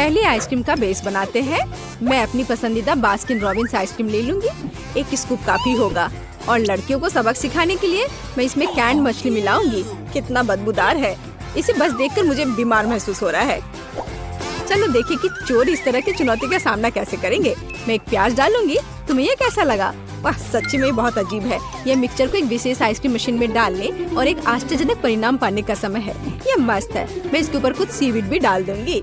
पहले आइसक्रीम का बेस बनाते हैं। मैं अपनी पसंदीदा बास्किन रॉबिन्स आइसक्रीम ले लूंगी। 1 स्कूप काफी होगा। और लड़कियों को सबक सिखाने के लिए मैं इसमें कैंड मछली मिलाऊंगी। कितना बदबूदार है, इसे बस देखकर मुझे बीमार महसूस हो रहा है। चलो देखिए कि चोर इस तरह की चुनौती का सामना कैसे करेंगे। मैं एक प्याज डालूंगी। तुम्हें ये कैसा लगा? वाह, सच्ची में बहुत अजीब है। यह मिक्सचर को एक विशेष आइसक्रीम मशीन में डालने और एक आश्चर्यजनक परिणाम पाने का समय है। यह मस्त है। मैं इसके ऊपर कुछ सीवीड भी डाल दूंगी।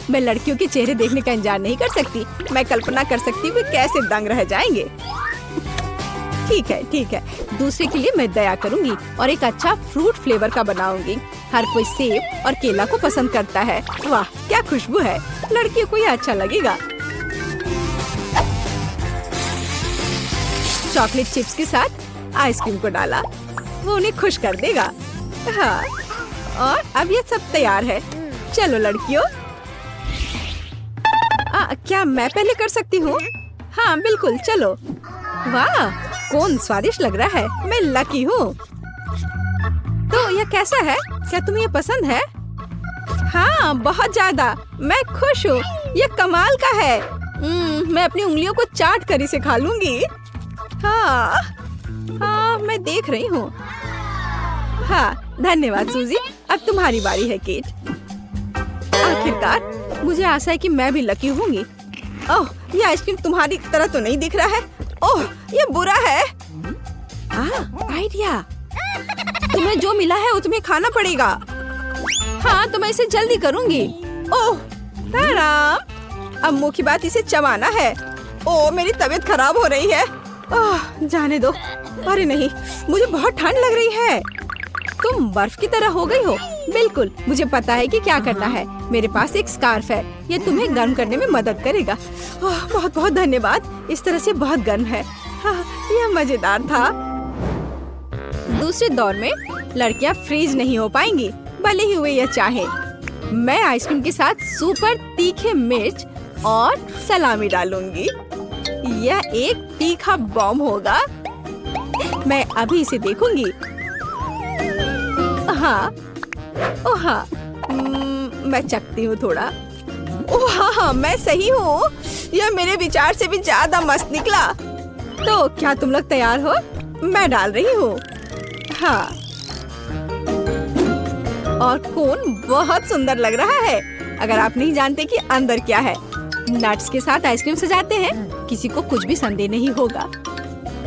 मैं लड़कियों के चेहरे देखने का इंतजार नहीं कर सकती। मैं कल्पना कर सकती हूँ कैसे दंग रह जाएंगे। ठीक है। दूसरे के लिए मैं दया करूंगी और एक अच्छा फ्रूट फ्लेवर का बनाऊंगी। हर कोई सेब और केला को पसंद करता है। वाह, क्या खुशबू है। लड़कियों को यह अच्छा लगेगा। चॉकलेट चिप्स के साथ आइसक्रीम को डाला, वो उन्हें खुश कर देगा। हाँ, और अब ये सब तैयार है। चलो लड़कियों। क्या मैं पहले कर सकती हूँ? हाँ बिल्कुल, चलो। वाह, कौन स्वादिष्ट लग रहा है। मैं लकी हूँ। तो यह कैसा है? क्या तुम्हें ये पसंद है? हाँ, बहुत ज्यादा। मैं खुश हूँ। यह कमाल का है। मैं अपनी उंगलियों को चाट कर इसे खा लूंगी। हाँ, मैं देख रही हूँ। हाँ, धन्यवाद सूजी। अब तुम्हारी बारी है केट। आखिरकार मुझे आशा है कि मैं भी लकी होंगी। ओह, ये आइसक्रीम तुम्हारी तरह तो नहीं दिख रहा है। ओह, ये बुरा है। आइडिया। तुम्हें जो मिला है वो तुम्हें खाना पड़ेगा। हाँ, तो मैं इसे जल्दी करूंगी। ओह राम, अब मुख्य बात इसे चबाना है। ओह, मेरी तबीयत खराब हो रही है। ओह, जाने दो। अरे नहीं, मुझे बहुत ठंड लग रही है। तुम बर्फ की तरह हो गई हो। बिल्कुल, मुझे पता है कि क्या करना है। मेरे पास एक स्कार्फ है। ये तुम्हें गर्म करने में मदद करेगा। बहुत बहुत धन्यवाद। इस तरह से बहुत गर्म है। यह मजेदार था। दूसरे दौर में लड़कियां फ्रीज नहीं हो पाएंगी, भले ही वे यह चाहे। मैं आइसक्रीम के साथ सुपर तीखे मिर्च और सलामी डालूंगी। यह एक तीखा बॉम्ब होगा। मैं अभी इसे देखूंगी। हाँ, ओह हाँ, मैं चखती हूँ थोड़ा। ओह हाँ, मैं सही हूँ। यह मेरे विचार से भी ज्यादा मस्त निकला। तो क्या तुम लोग तैयार हो? मैं डाल रही हूँ। हाँ, और कोन बहुत सुंदर लग रहा है। अगर आप नहीं जानते कि अंदर क्या है। नट्स के साथ आइसक्रीम सजाते हैं, किसी को कुछ भी संदेह नहीं होगा।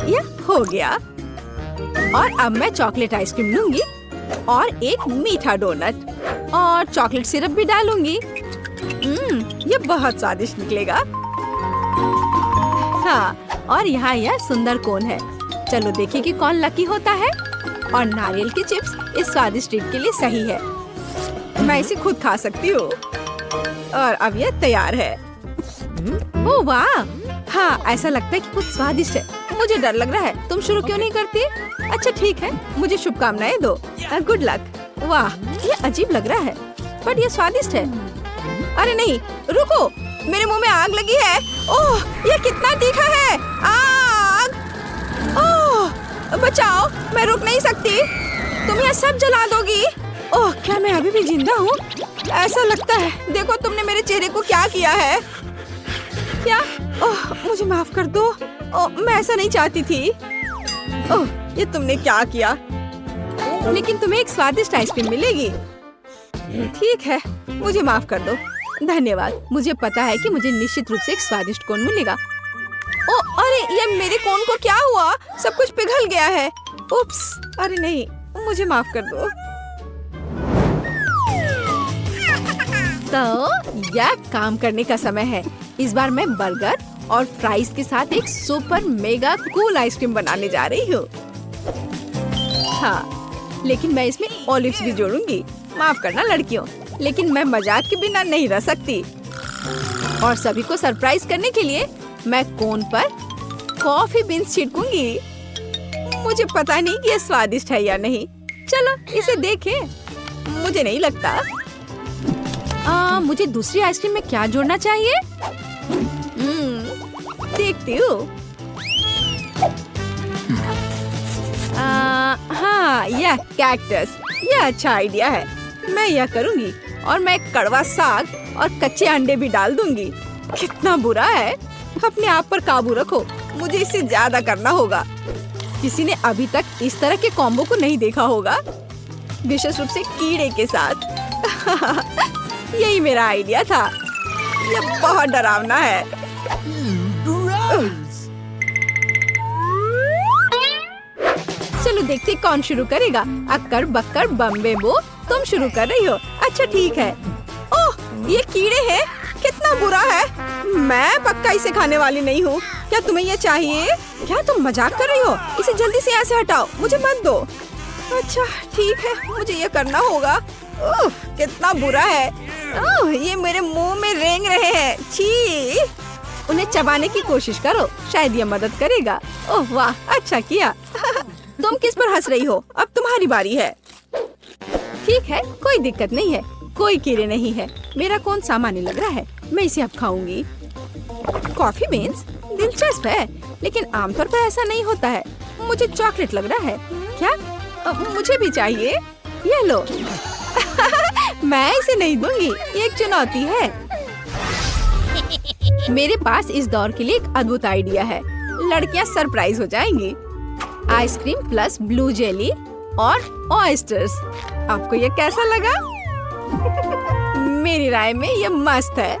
यह हो गया। और अब मैं चॉकलेट आइसक्रीम लूंगी और एक मीठा डोनट और चॉकलेट सिरप भी डालूंगी। ये बहुत स्वादिष्ट निकलेगा। हाँ, और यहाँ यह सुंदर कोन है। चलो देखिए कि कौन लकी होता है। और नारियल की चिप्स इस स्वादिष्ट ट्रीट के लिए सही है। मैं इसे खुद खा सकती हूँ। और अब यह तैयार है। ओह वाह, हाँ, ऐसा लगता है कि कुछ स्वादिष्ट है। मुझे डर लग रहा है। तुम शुरू क्यों नहीं करती? अच्छा ठीक है, मुझे शुभकामनाएं दो। Good luck. वाह, ये अजीब लग रहा है, बट ये स्वादिष्ट है। अरे नहीं, रुको, मेरे मुंह में आग लगी है। ओह, ये कितना तीखा है। आग! ओह, बचाओ, मैं रुक नहीं सकती। तुम यह सब जला दोगी। ओह, क्या मैं अभी भी जिंदा हूँ? ऐसा लगता है। देखो तुमने मेरे चेहरे को क्या किया है। क्या? ओह, मुझे माफ कर दो। ओह, मैं ऐसा नहीं चाहती थी। ओह, ये तुमने क्या किया? लेकिन तुम्हें एक स्वादिष्ट आइसक्रीम मिलेगी। ठीक है, मुझे माफ कर दो। धन्यवाद। मुझे पता है कि मुझे निश्चित रूप से एक स्वादिष्ट कोन मिलेगा। ओह, अरे ये मेरे कोन को क्या हुआ? सब कुछ पिघल गया है। उप्स, अरे नहीं, मुझे माफ कर दो। तो यह काम करने का समय है। इस बार मैं बर्गर और फ्राइज के साथ एक सुपर मेगा कूल आइसक्रीम बनाने जा रही हूँ। हाँ, लेकिन मैं इसमें ऑलिव्स भी जोड़ूंगी। माफ करना लड़कियों, लेकिन मैं मजाक के बिना नहीं रह सकती। और सभी को सरप्राइज करने के लिए मैं कोन पर कॉफी बीन्स छिड़कूंगी। मुझे पता नहीं कि ये स्वादिष्ट है या नहीं। चलो इसे देखें। मुझे नहीं लगता। मुझे दूसरी आइसक्रीम में क्या जोड़ना चाहिए? देखती हूँ। हाँ, यह कैक्टस। यह अच्छा आइडिया है। मैं यह करूँगी। और मैं कड़वा साग और कच्चे अंडे भी डाल दूंगी। कितना बुरा है। अपने आप पर काबू रखो, मुझे इससे ज्यादा करना होगा। किसी ने अभी तक इस तरह के कॉम्बो को नहीं देखा होगा, विशेष रूप से कीड़े के साथ। यही मेरा आइडिया था। यह बहुत डरावना है। चलो देखते कौन शुरू करेगा। अक्कर बक्कर बम्बे बो, तुम शुरू कर रही हो। अच्छा ठीक है। ओह, ये कीड़े हैं। कितना बुरा है। मैं पक्का इसे खाने वाली नहीं हूँ। क्या तुम्हें ये चाहिए? क्या तुम मजाक कर रही हो? इसे जल्दी से यहाँ से हटाओ, मुझे मत दो। अच्छा ठीक है, मुझे ये करना होगा। ओह, कितना बुरा है। ओह, ये मेरे मुंह में रेंग रहे हैं। छी। उन्हें चबाने की कोशिश करो, शायद ये मदद करेगा। ओह वाह, अच्छा किया। तुम किस पर हंस रही हो? अब तुम्हारी बारी है। ठीक है, कोई दिक्कत नहीं है। कोई कीड़े नहीं है। मेरा कौन सामान्य लग रहा है। मैं इसे अब खाऊंगी। कॉफी बीन्स दिलचस्प है, लेकिन आमतौर पर ऐसा नहीं होता है। मुझे चॉकलेट लग रहा है। क्या? मुझे भी चाहिए। ये लो। मैं इसे नहीं दूंगी, ये एक चुनौती है। मेरे पास इस दौर के लिए एक अद्भुत आइडिया है। लड़कियां सरप्राइज हो जाएंगी। आइसक्रीम प्लस ब्लू जेली और ऑयस्टर्स। आपको ये कैसा लगा? मेरी राय में ये मस्त है।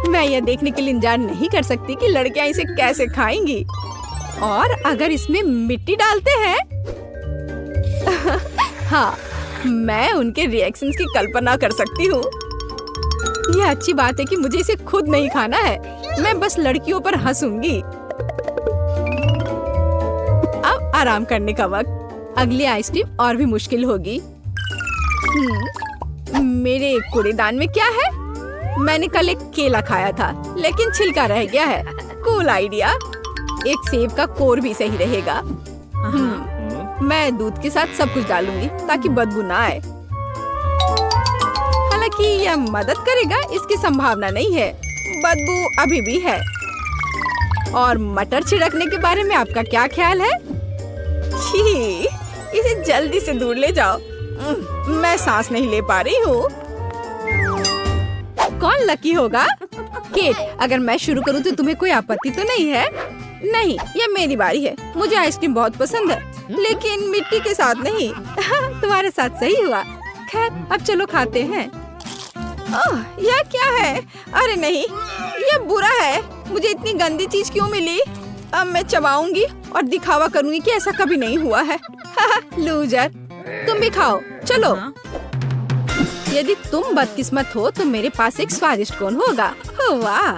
मैं यह देखने के लिए इंतजार नहीं कर सकती कि लड़कियां इसे कैसे खाएंगी। और अगर इसमें मिट्टी डालते हैं हाँ, मैं उनके रिएक्शंस की कल्पना कर सकती हूँ। यह अच्छी बात है कि मुझे इसे खुद नहीं खाना है। मैं बस लड़कियों पर हंसूंगी। अब आराम करने का वक्त। अगली आइसक्रीम और भी मुश्किल होगी। मेरे कूड़ेदान में क्या है? मैंने कल एक केला खाया था, लेकिन छिलका रह गया है। Cool idea. एक सेब का कोर भी सही रहेगा। मैं दूध के साथ सब कुछ डालूंगी ताकि बदबू ना आए। हालांकि यह मदद करेगा इसकी संभावना नहीं है। बदबू अभी भी है। और मटर छिड़कने के बारे में आपका क्या ख्याल है? छी, इसे जल्दी से दूर ले जाओ। मैं सांस नहीं ले पा रही हूँ। कौन लकी होगा? केट, अगर मैं शुरू करूँ तो तुम्हें कोई आपत्ति तो नहीं है? नहीं, ये मेरी बारी है। मुझे आइसक्रीम बहुत पसंद है, लेकिन मिट्टी के साथ नहीं। तुम्हारे साथ सही हुआ। खैर, अब चलो खाते हैं। ओह, यह क्या है? अरे नहीं, यह बुरा है। मुझे इतनी गंदी चीज क्यों मिली? अब मैं चबाऊंगी और दिखावा करूंगी कि ऐसा कभी नहीं हुआ है। लूजर, तुम भी खाओ। चलो। यदि तुम बदकिस्मत हो तो मेरे पास एक स्वादिष्ट कोन होगा। वाह,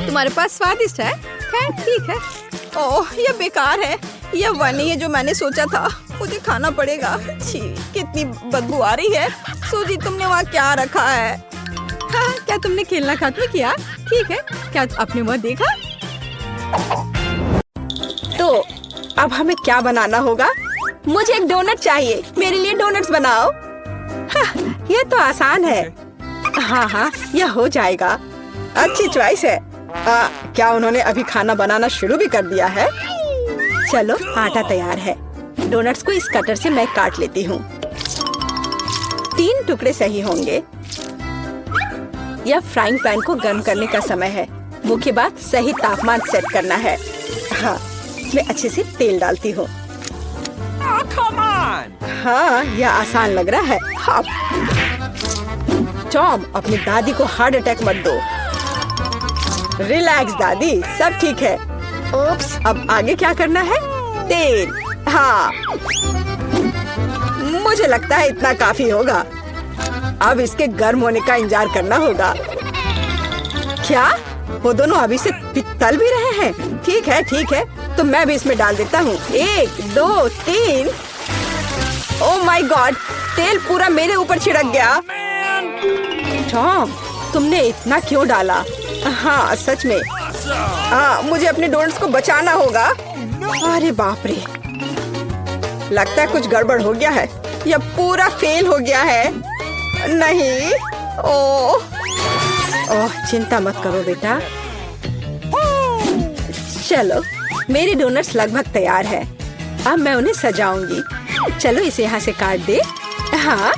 तुम्हारे पास स्वादिष्ट है। खैर ठीक है। ओह, यह बेकार है। यह वह नहीं है जो मैंने सोचा था। मुझे खाना पड़ेगा। छी, कितनी बदबू आ रही है। सूजी, तुमने वहाँ क्या रखा है? हाँ, क्या तुमने खेलना खत्म किया? ठीक है, क्या आपने वह देखा? तो अब हमें क्या बनाना होगा? मुझे एक डोनट चाहिए। मेरे लिए डोनट्स बनाओ। हाँ, यह तो आसान है। हाँ हाँ, यह हो जाएगा। अच्छी चॉइस है। क्या उन्होंने अभी खाना बनाना शुरू भी कर दिया है? चलो, आटा तैयार है। डोनट्स को इस कटर से मैं काट लेती हूँ। 3 टुकड़े सही होंगे। यह फ्राइंग पैन को गर्म करने का समय है। मुख्य बात, सही तापमान सेट करना है। हाँ, मैं अच्छे से तेल डालती हूँ। हाँ, यह आसान लग रहा है। हाँ। टॉम, अपनी दादी को हार्ट अटैक मत दो। रिलैक्स दादी, सब ठीक है। ओप्स, अब आगे क्या करना है? तेल। हाँ, मुझे लगता है इतना काफी होगा। अब इसके गर्म होने का इंतजार करना होगा। क्या वो दोनों अभी से तल भी रहे हैं? ठीक है, तो मैं भी इसमें डाल देता हूँ। 1 2 3। ओह माय गॉड, तेल पूरा मेरे ऊपर छिड़क गया। टॉम, तुमने इतना क्यों डाला? हाँ, सच में। मुझे अपने डोनट्स को बचाना होगा। अरे बाप रे, लगता है कुछ गड़बड़ हो गया है। यह पूरा फेल हो गया है। नहीं। ओह, चिंता मत करो बेटा। चलो, मेरे डोनट्स लगभग तैयार है। अब मैं उन्हें सजाऊंगी। चलो, इसे यहाँ से काट दे। हाँ,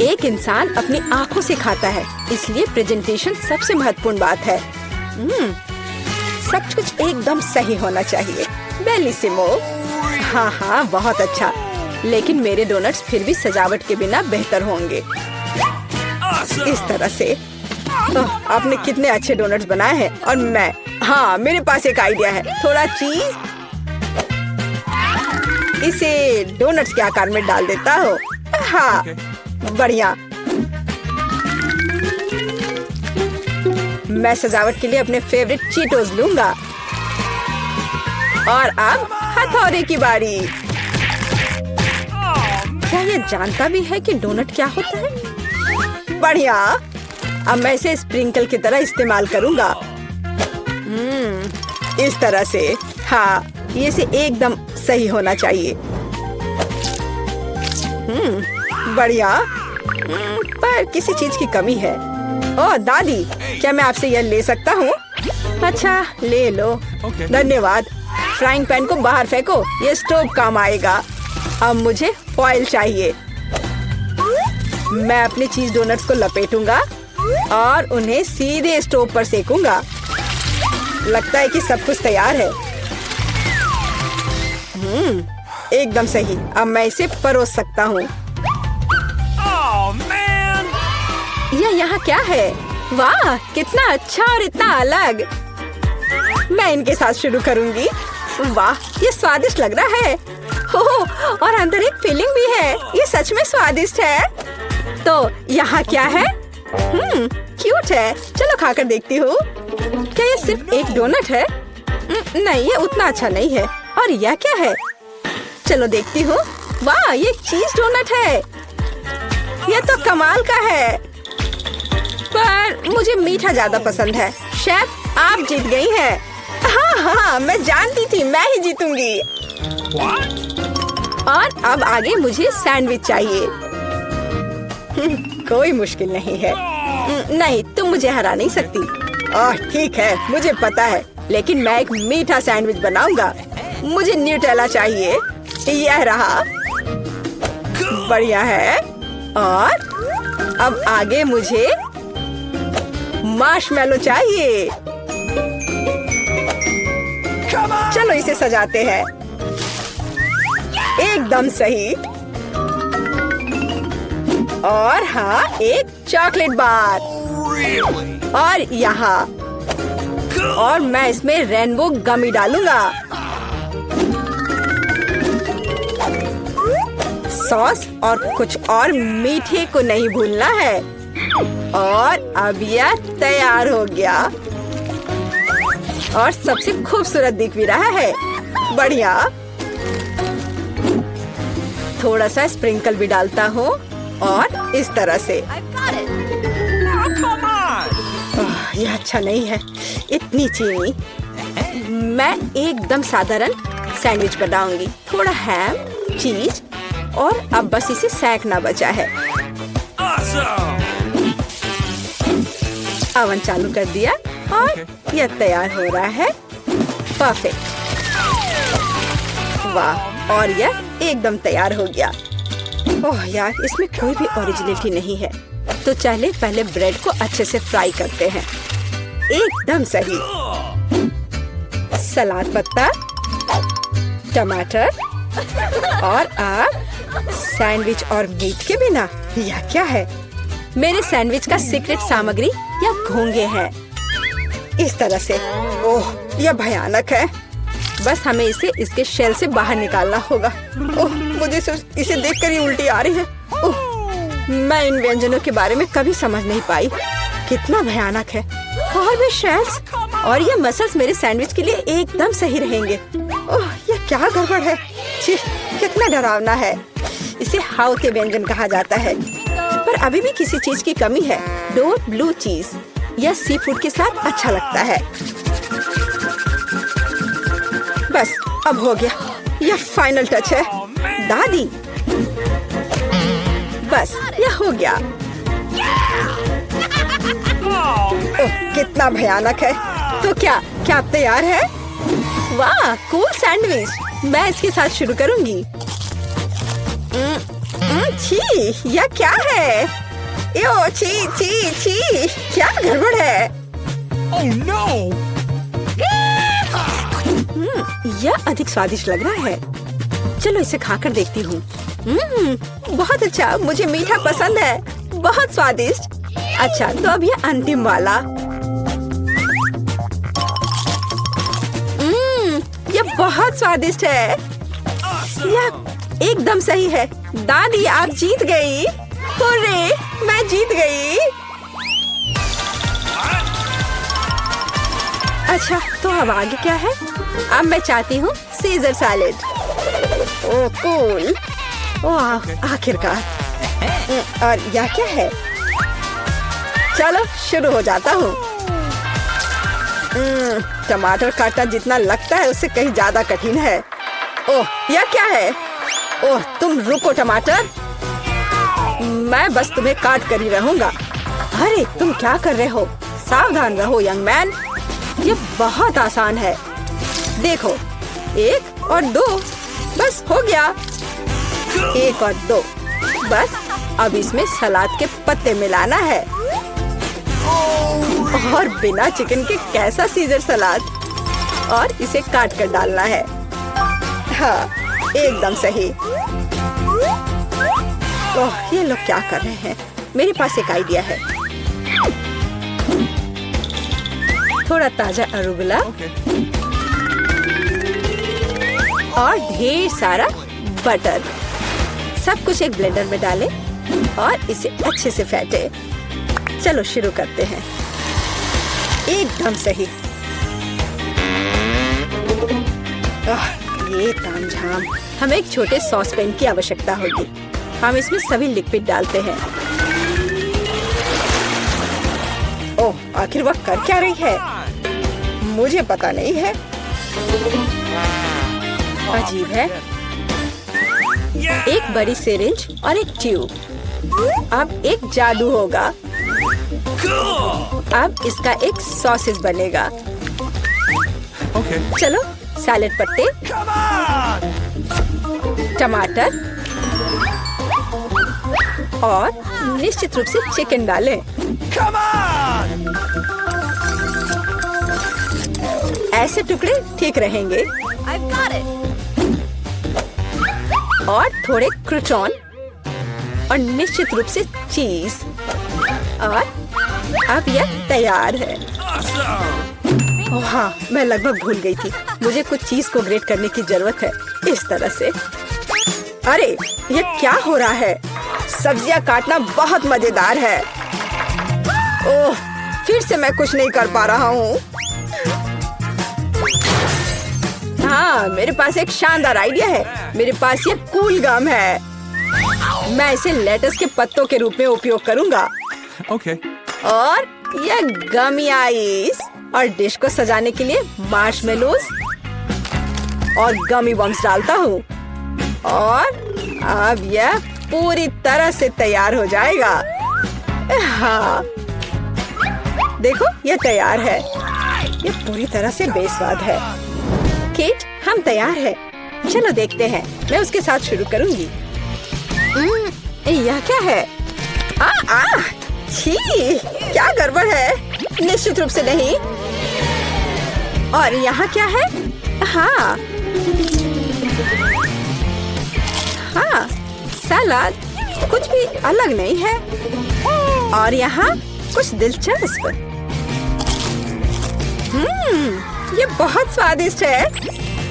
एक इंसान अपनी आँखों से खाता है, इसलिए प्रेजेंटेशन सबसे महत्वपूर्ण बात है। सब कुछ एकदम सही होना चाहिए। बेलिसिमो। हाँ हाँ, बहुत अच्छा। लेकिन मेरे डोनट्स फिर भी सजावट के बिना बेहतर होंगे। इस तरह से। आपने कितने अच्छे डोनट्स बनाए हैं। और हाँ, मेरे पास एक आइडिया है। थोड़ा चीज इसे डोनट्स के आकार में डाल देता हूँ। हाँ, बढ़िया। मैं सजावट के लिए अपने फेवरेट चीटोस लूंगा। और अब हथौड़े की बारी। क्या ये जानता भी है कि डोनट क्या होता है? बढ़िया। अब मैं इसे स्प्रिंकल की तरह इस्तेमाल करूंगा। इस तरह से। हाँ, ये से एकदम सही होना चाहिए। बढ़िया। पर किसी चीज की कमी है। ओह दादी, क्या मैं आपसे यह ले सकता हूँ? अच्छा, ले लो। धन्यवाद। फ्राइंग पैन को बाहर फेंको, ये स्टोव काम आएगा। अब मुझे फॉइल चाहिए। मैं अपने चीज डोनट्स को लपेटूंगा और उन्हें सीधे स्टोव पर सेकूंगा। लगता है कि सब कुछ तैयार है। एकदम सही। अब मैं इसे परोस सकता हूँ। यह यहाँ क्या है? वाह, कितना अच्छा और इतना अलग। मैं इनके साथ शुरू करूंगी। वाह, ये स्वादिष्ट लग रहा है। ओह, और अंदर एक फिलिंग भी है। ये सच में स्वादिष्ट है। तो यहाँ क्या है? क्यूट है। चलो खाकर देखती हूँ। क्या ये सिर्फ एक डोनट है? नहीं, ये उतना अच्छा नहीं है। और यह क्या है? चलो देखती हूँ। वाह, ये चीज डोनट है। यह तो कमाल का है। पर मुझे मीठा ज्यादा पसंद है। शेफ, आप जीत गई हैं। हाँ हाँ, मैं जानती थी मैं ही जीतूंगी। और अब आगे मुझे सैंडविच चाहिए। कोई मुश्किल नहीं है। नहीं, तुम मुझे हरा नहीं सकती। ओह ठीक है, मुझे पता है। लेकिन मैं एक मीठा सैंडविच बनाऊंगा। मुझे न्यूटेला चाहिए। यह रहा। बढ़िया है। और अब आगे मुझे मार्शमेलो चाहिए। चलो इसे सजाते हैं। एकदम सही। और हाँ, एक चॉकलेट बार। और यहाँ। और मैं इसमें रेनबो गमी डालूंगा। सॉस और कुछ और मीठे को नहीं भूलना है। और अब यह तैयार हो गया। और सबसे खूबसूरत दिख भी रहा है। बढ़िया। थोड़ा सा स्प्रिंकल भी डालता हूँ। और इस तरह से। यह अच्छा नहीं है, इतनी चीनी। मैं एकदम साधारण सैंडविच बनाऊंगी। थोड़ा हैम, चीज और अब बस इसे सेकना बचा है। ओवन चालू कर दिया और यह तैयार हो रहा है। परफेक्ट। वाह, और यह एकदम तैयार हो गया। ओह यार, इसमें कोई भी ओरिजिनलिटी नहीं है। तो चले पहले ब्रेड को अच्छे से फ्राई करते हैं। एकदम सही। सलाद पत्ता, टमाटर और अब सैंडविच और मीट के बिना। यह क्या है? मेरे सैंडविच का सीक्रेट सामग्री या घोंगे हैं। इस तरह से। ओह, यह भयानक है। बस हमें इसे इसके शेल से बाहर निकालना होगा। ओह, मुझे इसे देखकर ही उल्टी आ रही है। ओह, मैं इन व्यंजनों के बारे में कभी समझ नहीं पाई। कितना भयानक है। और भी शेल्स और ये मसल्स मेरे सैंडविच के लिए एकदम सही रहेंगे। ओह, यह क्या गड़बड़ है। छी, कितना डरावना है। इसे हाउते व्यंजन कहा जाता है। पर अभी भी किसी चीज की कमी है। डोर ब्लू चीज। यह सी फूड के साथ अच्छा लगता है। बस अब हो गया। यह फाइनल टच है। दादी, बस यह हो गया। ओह, कितना भयानक है। तो क्या आप तैयार है? वाह, कूल सैंडविच। मैं इसके साथ शुरू करूंगी। छी, यह क्या है? यो, छी छी छी, क्या गड़बड़ है? Oh no! यह अधिक स्वादिष्ट लग रहा है। चलो इसे खाकर देखती हूँ। बहुत अच्छा, मुझे मीठा पसंद है। बहुत स्वादिष्ट। अच्छा, तो अब ये अंतिम वाला। यह बहुत स्वादिष्ट है। यह एकदम सही है। दादी, आप जीत गई। हुर्रे, मैं जीत गई। अच्छा, तो अब आगे क्या है? अब मैं चाहती हूँ सीजर सैलेड। ओह कूल। ओह, आखिरकार। और यह क्या है? चलो शुरू हो जाता हूँ। टमाटर काटना जितना लगता है उससे कहीं ज्यादा कठिन है। ओह, यह क्या है? ओह, तुम रुको टमाटर, मैं बस तुम्हें काट कर ही रहूंगा। अरे तुम क्या कर रहे हो? सावधान रहो यंग मैन, ये बहुत आसान है। देखो, 1 और 2, बस हो गया। 1 और 2, बस अब इसमें सलाद के पत्ते मिलाना है। और बिना चिकन के कैसा सीजर सलाद? और इसे काट कर डालना है। हाँ, एकदम सही। ओह, ये लोग क्या कर रहे हैं? मेरे पास एक आइडिया है। थोड़ा ताजा अरुगुला और ढेर सारा बटर, सब कुछ एक ब्लेंडर में डालें और इसे अच्छे से फेंटे। चलो शुरू करते हैं। एकदम सही। ये तामझाम। हमें एक छोटे सॉस पैन की आवश्यकता होगी। हम इसमें सभी लिक्विड डालते हैं। ओह, आखिर वह कर क्या रही है? मुझे पता नहीं है। अजीब है। एक बड़ी सिरिंज और एक ट्यूब। अब एक जादू होगा। अब इसका एक सॉसेज बनेगा। चलो, सैलेड पत्ते, टमाटर और निश्चित रूप से चिकन डालें। ऐसे टुकड़े ठीक रहेंगे। और थोड़े क्रूटॉन और निश्चित रूप से चीज। और अब यह तैयार है। ओह हाँ, मैं लगभग भूल गई थी। मुझे कुछ चीज को ग्रेट करने की जरूरत है। इस तरह से। अरे, यह क्या हो रहा है? सब्जियां काटना बहुत मजेदार है। ओह, फिर से मैं कुछ नहीं कर पा रहा हूँ। हाँ, मेरे पास एक शानदार आइडिया है। मेरे पास ये कूल गम है। मैं इसे लेटस के पत्तों के रूप में उपयोग करूंगा। Okay. और ये गमी आइस और डिश को सजाने के लिए मार्शमेलोज और गमी बम्स डालता हूँ। और अब यह पूरी तरह से तैयार हो जाएगा। हाँ, देखो, यह तैयार है। यह पूरी तरह से बेस्वाद है। किट, हम तैयार हैं। चलो देखते हैं। मैं उसके साथ शुरू करूंगी। यह क्या है? छी, क्या गड़बड़ है? निश्चित रूप से नहीं। और यहाँ क्या है? हाँ, हाँ, सलाद कुछ भी अलग नहीं है। और यहाँ कुछ दिलचस्प। ये बहुत स्वादिष्ट है।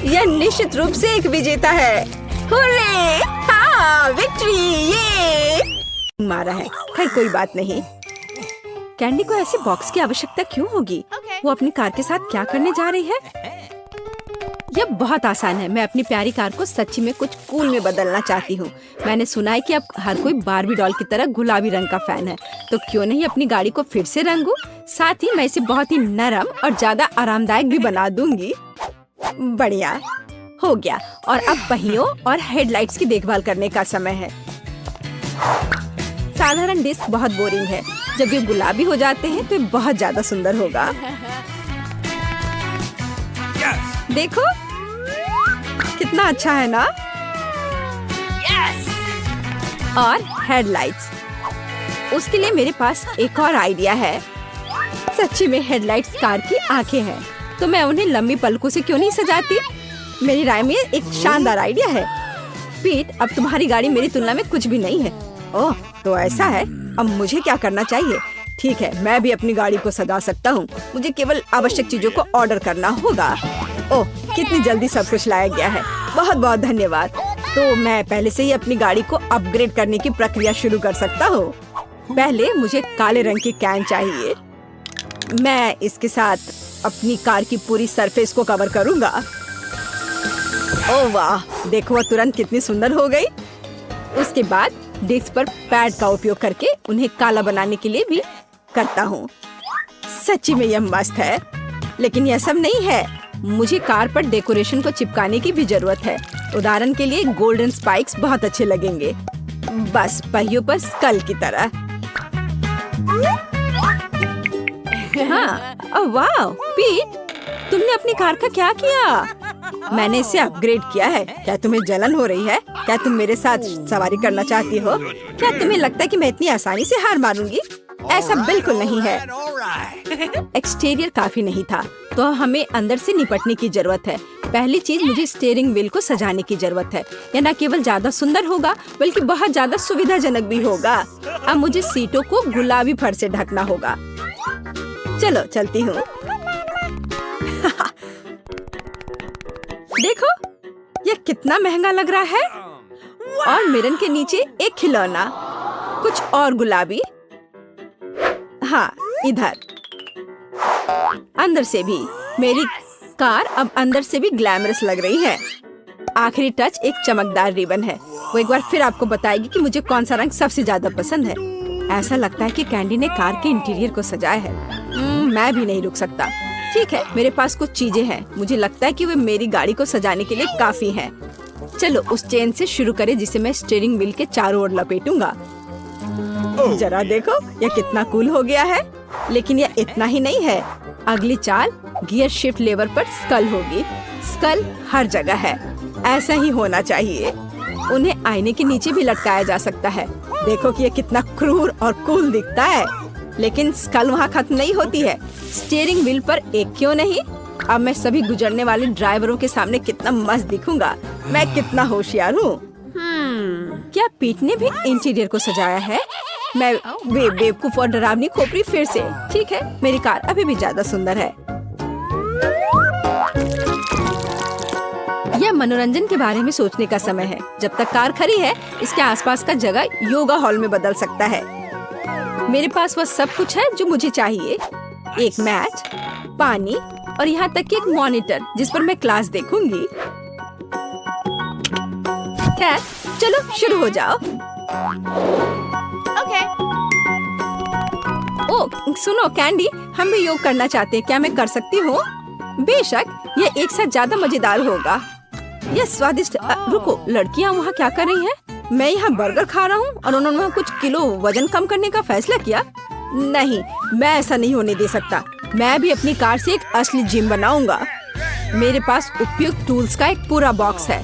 यह निश्चित रूप से एक विजेता है। हुर्रे! हाँ, विक्ट्री! ये मारा है। खैर, कोई बात नहीं। कैंडी को ऐसे बॉक्स की आवश्यकता क्यों होगी? वो अपनी कार के साथ क्या करने जा रही है? यह बहुत आसान है। मैं अपनी प्यारी कार को सच्ची में कुछ कूल में बदलना चाहती हूँ। मैंने सुना है कि अब हर कोई बार्बी डॉल की तरह गुलाबी रंग का फैन है, तो क्यों नहीं अपनी गाड़ी को फिर से रंगूं? साथ ही मैं इसे बहुत ही नरम और ज्यादा आरामदायक भी बना दूंगी। बढ़िया हो गया। और अब पहियों और हेडलाइट्स की देखभाल करने का समय है। साधारण डिस्क बहुत बोरिंग है। जब ये गुलाबी हो जाते हैं तो ये बहुत ज्यादा सुंदर होगा। देखो, कितना अच्छा है ना? और हेडलाइट्स। उसके लिए मेरे पास एक और आइडिया है। सच्ची में हेडलाइट्स कार की आंखें हैं, तो मैं उन्हें लंबी पलकों से क्यों नहीं सजाती? मेरी राय में एक शानदार आइडिया है। पीट, अब तुम्हारी गाड़ी मेरी तुलना में कुछ भी नहीं है। ओह, तो ऐसा है। अब मुझे क्या करना चाहिए? ठीक है, मैं भी अपनी गाड़ी को सजा सकता हूँ। मुझे केवल आवश्यक चीजों को ऑर्डर करना होगा। ओह, कितनी जल्दी सब कुछ लाया गया है। बहुत बहुत धन्यवाद। तो मैं पहले से ही अपनी गाड़ी को अपग्रेड करने की प्रक्रिया शुरू कर सकता हूँ। पहले मुझे काले रंग की कैन चाहिए। मैं इसके साथ अपनी कार की पूरी सरफेस को कवर करूँगा। ओह वाह, देखो वह तुरंत कितनी सुंदर हो गई। उसके बाद डिस्क पर पैड का उपयोग करके उन्हें काला बनाने के लिए भी करता हूँ। सच्ची में यह मस्त है। लेकिन यह सब नहीं है, मुझे कार पर डेकोरेशन को चिपकाने की भी जरूरत है। उदाहरण के लिए गोल्डन स्पाइक्स बहुत अच्छे लगेंगे, बस पहियों पर स्कल की तरह। हाँ, ओह वाह, पीट, तुमने अपनी कार का क्या किया? मैंने इसे अपग्रेड किया है। क्या तुम्हें जलन हो रही है? क्या तुम मेरे साथ सवारी करना चाहती हो? क्या तुम्हें लगता है कि मैं इतनी आसानी से हार मारूंगी? ऐसा बिल्कुल नहीं है। एक्सटीरियर काफी नहीं था, तो हमें अंदर से निपटने की जरूरत है। पहली चीज, मुझे स्टीयरिंग व्हील को सजाने की जरूरत है। यह न केवल ज्यादा सुंदर होगा, बल्कि बहुत ज्यादा सुविधाजनक भी होगा। अब मुझे सीटों को गुलाबी फर से ढकना होगा। चलो चलती हूँ। देखो, यह कितना महंगा लग रहा है। और मिरर के नीचे एक खिलौना, कुछ और गुलाबी। हाँ, इधर अंदर से भी। मेरी कार अब अंदर से भी ग्लैमरस लग रही है। आखिरी टच एक चमकदार रिबन है। वो एक बार फिर आपको बताएगी कि मुझे कौन सा रंग सबसे ज्यादा पसंद है। ऐसा लगता है कि कैंडी ने कार के इंटीरियर को सजाया है। मैं भी नहीं रुक सकता। ठीक है, मेरे पास कुछ चीजें हैं। मुझे लगता है कि वे मेरी गाड़ी को सजाने के लिए काफी हैं। चलो उस चेन से शुरू करें जिसे मैं स्टीयरिंग व्हील के चारों ओर लपेटूंगा। जरा देखो, यह कितना कूल हो गया है। लेकिन यह इतना ही नहीं है। अगली चाल गियर शिफ्ट लेवर पर स्कल होगी। स्कल हर जगह है, ऐसा ही होना चाहिए। उन्हें आईने के नीचे भी लटकाया जा सकता है। देखो कि यह कितना क्रूर और कूल दिखता है। लेकिन स्कल वहाँ खत्म नहीं होती है। स्टीयरिंग व्हील पर एक क्यों नहीं? अब मैं सभी गुजरने वाले ड्राइवरों के सामने कितना मस्त दिखूंगा। मैं कितना होशियार हूँ। क्या पीट ने भी इंटीरियर को सजाया है? मैं बेवकूफ और डरावनी खोपड़ी फिर से। ठीक है, मेरी कार अभी भी ज्यादा सुंदर है। यह मनोरंजन के बारे में सोचने का समय है। जब तक कार खड़ी है, इसके आसपास का जगह योगा हॉल में बदल सकता है। मेरे पास वह सब कुछ है जो मुझे चाहिए। एक मैच, पानी और यहाँ तक कि एक मॉनिटर जिस पर मैं क्लास देखूंगी। खैर, चलो शुरू हो जाओ। ओह सुनो कैंडी, हम भी योग करना चाहते हैं। क्या मैं कर सकती हूँ? बेशक, यह एक साथ ज्यादा मजेदार होगा। यह स्वादिष्ट। रुको, लड़कियाँ वहाँ क्या कर रही हैं? मैं यहाँ बर्गर खा रहा हूँ और उन्होंने कुछ किलो वजन कम करने का फैसला किया। नहीं, मैं ऐसा नहीं होने दे सकता। मैं भी अपनी कार से एक असली जिम बनाऊंगा। मेरे पास उपयुक्त टूल्स का एक पूरा बॉक्स है।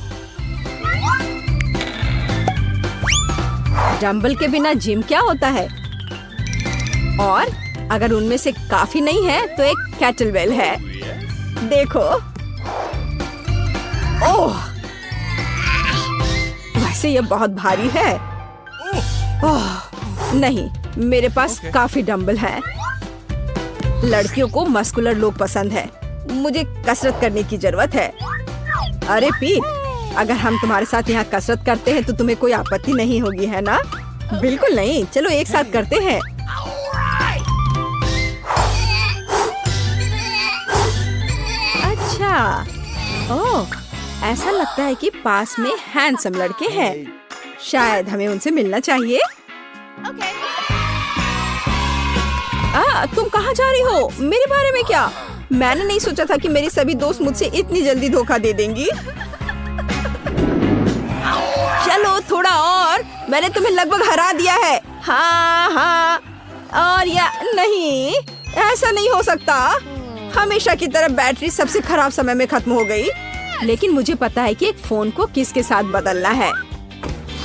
डंबल के बिना जिम क्या होता है? और अगर उनमें से काफी नहीं है तो एक केटलबेल है। देखो, ओह, वैसे ये बहुत भारी है। ओह नहीं, मेरे पास काफी डंबल हैं। लड़कियों को मस्कुलर लोग पसंद है। मुझे कसरत करने की जरूरत है। अरे पीट, अगर हम तुम्हारे साथ यहाँ कसरत करते हैं तो तुम्हें कोई आपत्ति नहीं होगी, है ना? बिल्कुल नहीं। चलो एक साथ करते हैं। अच्छा, ओह, ऐसा लगता है कि पास में हैंडसम लड़के हैं। शायद हमें उनसे मिलना चाहिए। तुम कहाँ जा रही हो? मेरे बारे में क्या? मैंने नहीं सोचा था कि मेरी सभी दोस्त मुझसे इतनी जल्दी धोखा दे देंगी। चलो थोड़ा और, मैंने तुम्हें लगभग हरा दिया है। हाँ हाँ, और या नहीं, ऐसा नहीं हो सकता। हमेशा की तरह बैटरी सबसे खराब समय में खत्म हो गई। लेकिन मुझे पता है कि एक फोन को किसके साथ बदलना है।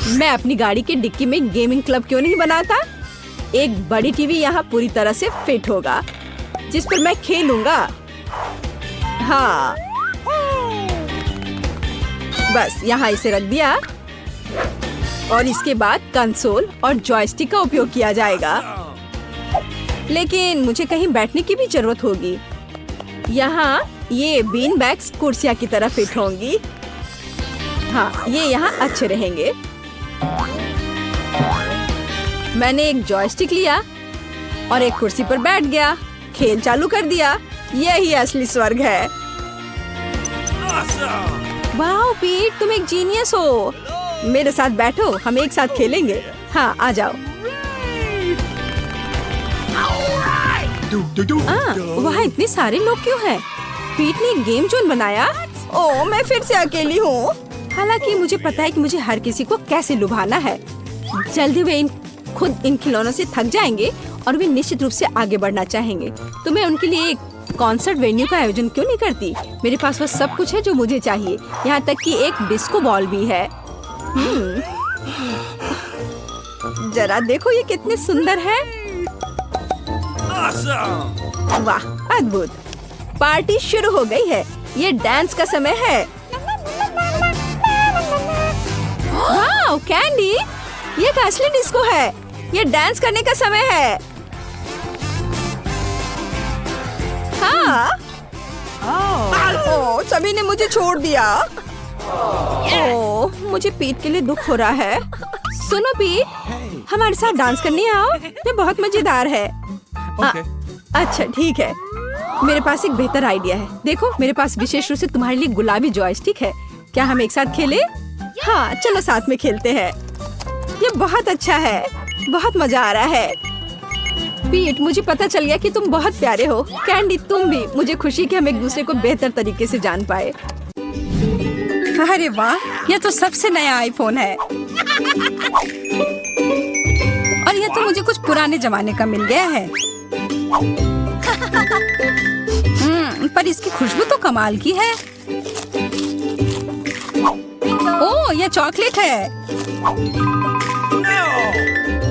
मैं अपनी गाड़ी के डिक्की में गेमिंग क्लब क्यों नहीं बनाता? एक बड़ी टीवी यहाँ पूरी तरह से फिट होगा, जिस पर मैं खेलूंगा। हाँ, बस यहाँ इसे रख दिया और इसके बाद कंसोल और जॉयस्टिक का उपयोग किया जाएगा। लेकिन मुझे कहीं बैठने की भी जरूरत होगी। यहाँ ये बीन बैग्स कुर्सियाँ की तरह फिट होंगी। हाँ, ये यहाँ अच्छे रहेंगे। मैंने एक जॉयस्टिक लिया और एक कुर्सी पर बैठ गया, खेल चालू कर दिया। यही असली स्वर्ग है। वाह पीट, तुम एक जीनियस हो। मेरे साथ बैठो, हम एक साथ खेलेंगे। हाँ, आ जाओ। वहाँ इतने सारे लोग क्यों हैं? पीट ने एक गेम जोन बनाया। ओह, मैं फिर से अकेली हूँ। हालांकि मुझे पता है कि मुझे हर किसी को कैसे लुभाना है। जल्दी वे खुद इन खिलौनों से थक जाएंगे और वे निश्चित रूप से आगे बढ़ना चाहेंगे। तो मैं उनके लिए एक कॉन्सर्ट वेन्यू का आयोजन क्यों नहीं करती? मेरे पास वह सब कुछ है जो मुझे चाहिए, यहाँ तक कि एक डिस्को बॉल भी है। जरा देखो ये कितने सुंदर है। वाह, अद्भुत। पार्टी शुरू हो गई है। ये डांस का समय है। वाह कैंडी, ये एक असली डिस्को है। ये डांस करने का समय है। हाँ। ओह, सभी ने मुझे छोड़ दिया। ओह, मुझे पीट के लिए दुख हो रहा है। सुनो पीट, हमारे साथ डांस करने आओ। ये बहुत मजेदार है। अच्छा ठीक है, मेरे पास एक बेहतर आइडिया है। देखो, मेरे पास विशेष रूप से तुम्हारे लिए गुलाबी जॉयस्टिक है। क्या हम एक साथ खेलें? हाँ, चलो साथ में खेलते हैं। ये बहुत अच्छा है, बहुत मजा आ रहा है। पीट, मुझे पता चल गया कि तुम बहुत प्यारे हो। कैंडी, तुम भी। मुझे खुशी कि हम एक दूसरे को बेहतर तरीके से जान पाए। अरे वाह, यह तो सबसे नया आईफोन है और यह तो मुझे कुछ पुराने जमाने का मिल गया है। पर इसकी खुशबू तो कमाल की है। ओह, यह चॉकलेट है।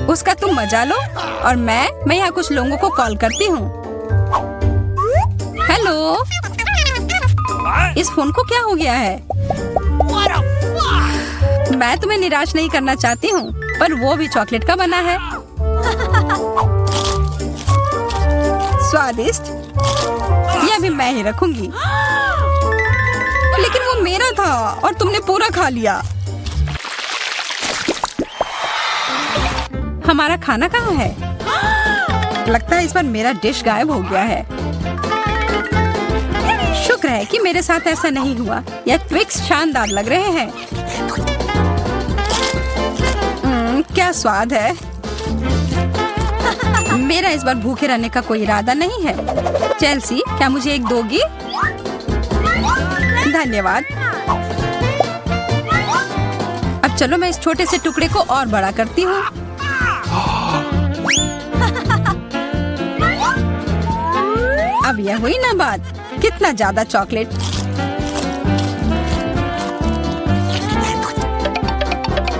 उसका तुम मजा लो और मैं यहाँ कुछ लोगों को कॉल करती हूँ। हेलो, इस फोन को क्या हो गया है? मैं तुम्हें निराश नहीं करना चाहती हूँ, पर वो भी चॉकलेट का बना है। स्वादिष्ट। यह भी मैं ही रखूंगी। लेकिन वो मेरा था और तुमने पूरा खा लिया। हमारा खाना कहाँ है? लगता है इस बार मेरा डिश गायब हो गया है। शुक्र है कि मेरे साथ ऐसा नहीं हुआ। यह ट्विक्स शानदार लग रहे हैं। क्या स्वाद है। मेरा इस बार भूखे रहने का कोई इरादा नहीं है। चेल्सी, क्या मुझे एक दोगी? धन्यवाद। अब चलो मैं इस छोटे से टुकड़े को और बड़ा करती हूँ। अब यह हुई ना बात। कितना ज्यादा चॉकलेट।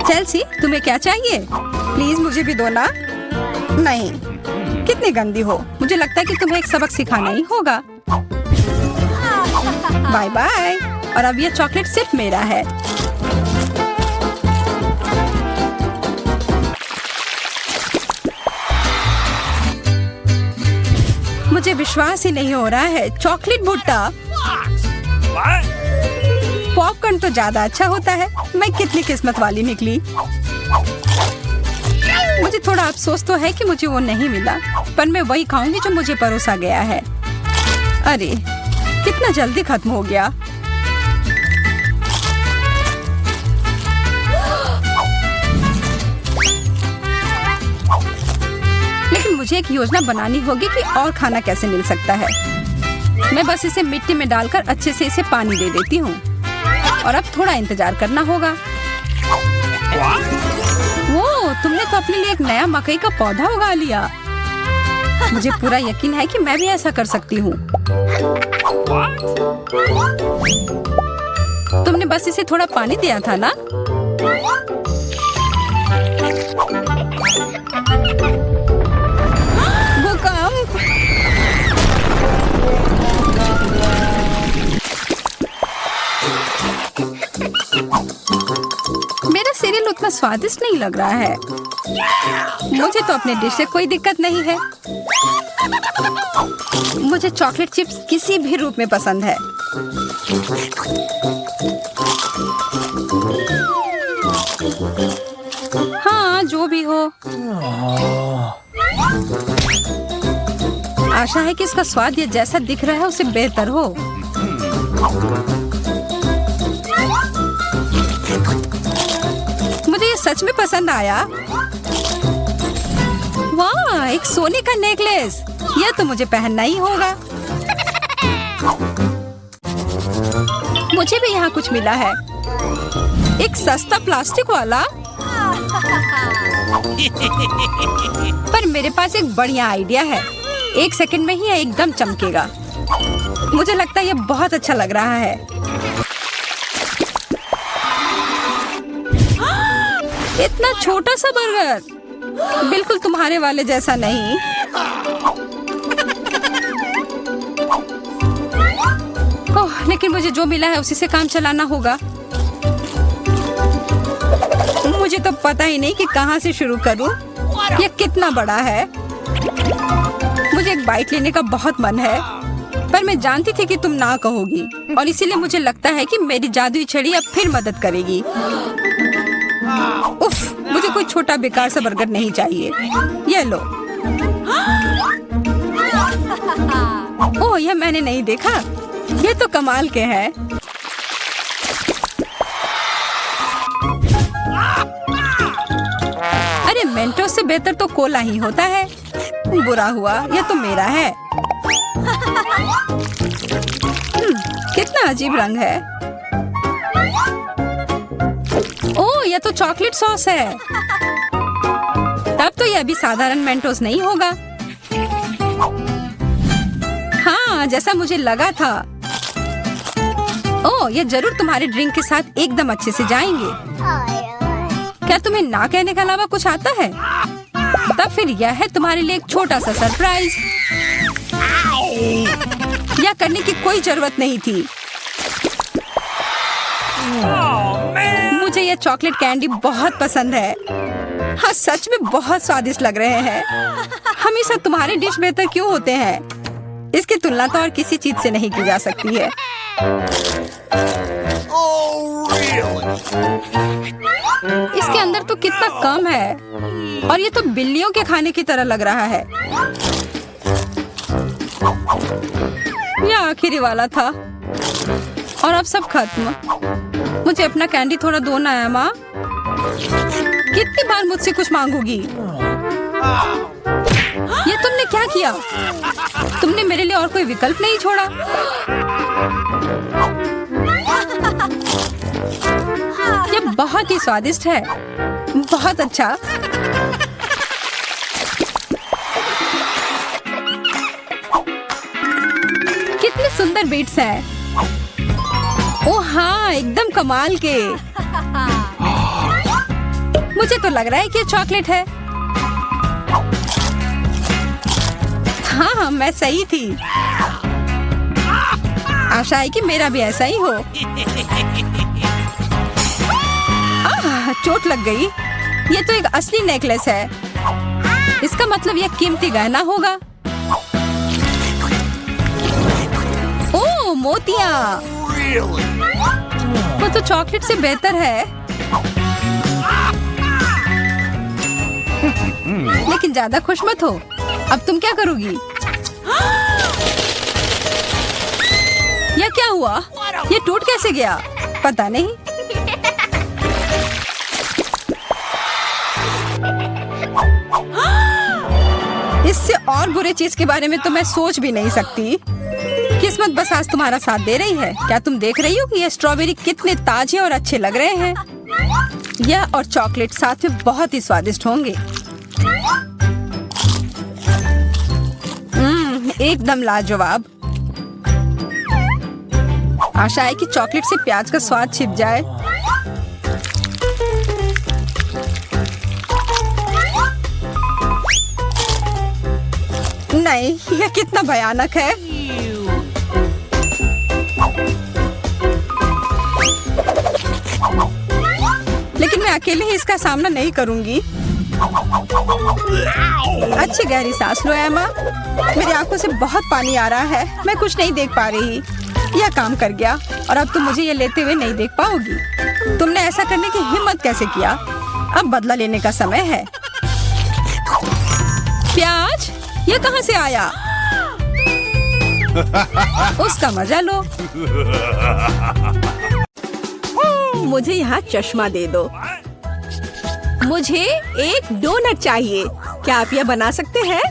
चेल्सी, तुम्हें क्या चाहिए? प्लीज मुझे भी दो ना। नहीं, कितनी गंदी हो। मुझे लगता है कि तुम्हें एक सबक सिखाना ही होगा। Bye bye. और अब यह चॉकलेट सिर्फ मेरा है। मुझे विश्वास ही नहीं हो रहा है। चॉकलेट भुट्टा। पॉपकॉर्न तो ज्यादा अच्छा होता है। मैं कितनी किस्मत वाली निकली। मुझे थोड़ा अफसोस तो है कि मुझे वो नहीं मिला, पर मैं वही खाऊंगी जो मुझे परोसा गया है। अरे, कितना जल्दी खत्म हो गया। लेकिन मुझे एक योजना बनानी होगी कि और खाना कैसे मिल सकता है। मैं बस इसे मिट्टी में डालकर अच्छे से इसे पानी दे देती हूँ और अब थोड़ा इंतजार करना होगा। वो, तुमने तो अपने लिए एक नया मकई का पौधा उगा लिया। मुझे पूरा यकीन है कि मैं भी ऐसा कर सकती हूँ। तुमने बस इसे थोड़ा पानी दिया था ना? स्वादिष्ट नहीं लग रहा है। मुझे तो अपने डिश से कोई दिक्कत नहीं है। मुझे चॉकलेट चिप्स किसी भी रूप में पसंद है। हाँ, जो भी हो। आशा है कि इसका स्वाद ये जैसा दिख रहा है उससे बेहतर हो। मुझे ये सच में पसंद आया। वाह, एक सोने का नेकलेस। यह तो मुझे पहनना ही होगा। मुझे भी यहाँ कुछ मिला है। एक सस्ता प्लास्टिक वाला। पर मेरे पास एक बढ़िया आइडिया है। 1 सेकंड में ही यह एकदम चमकेगा। मुझे लगता है यह बहुत अच्छा लग रहा है। इतना छोटा सा बर्गर, बिल्कुल तुम्हारे वाले जैसा नहीं। ओह, लेकिन मुझे जो मिला है उसी से काम चलाना होगा। मुझे तो पता ही नहीं कि कहाँ से शुरू करूं। यह कितना बड़ा है। मुझे एक बाइट लेने का बहुत मन है, पर मैं जानती थी कि तुम ना कहोगी और इसीलिए मुझे लगता है कि मेरी जादुई छड़ी अब फिर मदद करेगी। उफ, मुझे कोई छोटा बेकार सा बर्गर नहीं चाहिए। ये लो। ओह, यह मैंने नहीं देखा। ये तो कमाल के हैं। अरे, मेंटोस से बेहतर तो कोला ही होता है। बुरा हुआ, यह तो मेरा है। कितना अजीब रंग है। ओह, यह तो चॉकलेट सॉस है। तब तो यह भी साधारण मेंटोस नहीं होगा। हाँ, जैसा मुझे लगा था। ओह, यह जरूर तुम्हारे ड्रिंक के साथ एकदम अच्छे से जाएंगे। क्या तुम्हें ना कहने के अलावा कुछ आता है? तब फिर यह है तुम्हारे लिए एक छोटा सा सरप्राइज। यह करने की कोई जरूरत नहीं थी। मुझे यह चॉकलेट कैंडी बहुत पसंद है। हाँ, सच में बहुत स्वादिष्ट लग रहे हैं। हमेशा तुम्हारे डिश बेहतर क्यों होते हैं? इसकी तुलना तो और किसी चीज से नहीं की जा सकती है। इसके अंदर तो कितना कम है और ये तो बिल्लियों के खाने की तरह लग रहा है। यह आखिरी वाला था और अब सब खत्म। मुझे अपना कैंडी थोड़ा दो ना है माँ। कितनी बार मुझसे कुछ मांगोगी? ये तुमने क्या किया? तुमने मेरे लिए और कोई विकल्प नहीं छोड़ा। ये बहुत ही स्वादिष्ट है। बहुत अच्छा। कितने सुंदर बीट्स हैं। ओह हाँ, एकदम कमाल के। मुझे तो लग रहा है कि ये चॉकलेट है। हाँ, मैं सही थी। आशा है कि मेरा भी ऐसा ही हो। चोट लग गई। ये तो एक असली नेकलेस है। इसका मतलब यह कीमती गहना होगा। ओह, मोतियाँ। वो तो चॉकलेट से बेहतर है। लेकिन ज्यादा खुश मत हो। अब तुम क्या करोगी? यह क्या हुआ? ये टूट कैसे गया? पता नहीं। इससे और बुरे चीज के बारे में तो मैं सोच भी नहीं सकती। किस्मत बस आज तुम्हारा साथ दे रही है। क्या तुम देख रही हो कि ये स्ट्रॉबेरी कितने ताजे और अच्छे लग रहे हैं? यह और चॉकलेट साथ में बहुत ही स्वादिष्ट होंगे। एकदम लाजवाब। आशा है कि चॉकलेट से प्याज का स्वाद छिप जाए। नहीं, यह कितना भयानक है। लेकिन मैं अकेले ही इसका सामना नहीं करूंगी। अच्छी गहरी सांस लो एमा। मेरी आंखों से बहुत पानी आ रहा है, मैं कुछ नहीं देख पा रही। यह काम कर गया और अब तुम मुझे ये लेते हुए नहीं देख पाओगी। तुमने ऐसा करने की हिम्मत कैसे किया? अब बदला लेने का समय है। प्याज, ये कहाँ से आया? उसका मजा लो। मुझे यहाँ चश्मा दे दो। मुझे एक डोनट चाहिए। क्या आप यह बना सकते हैं?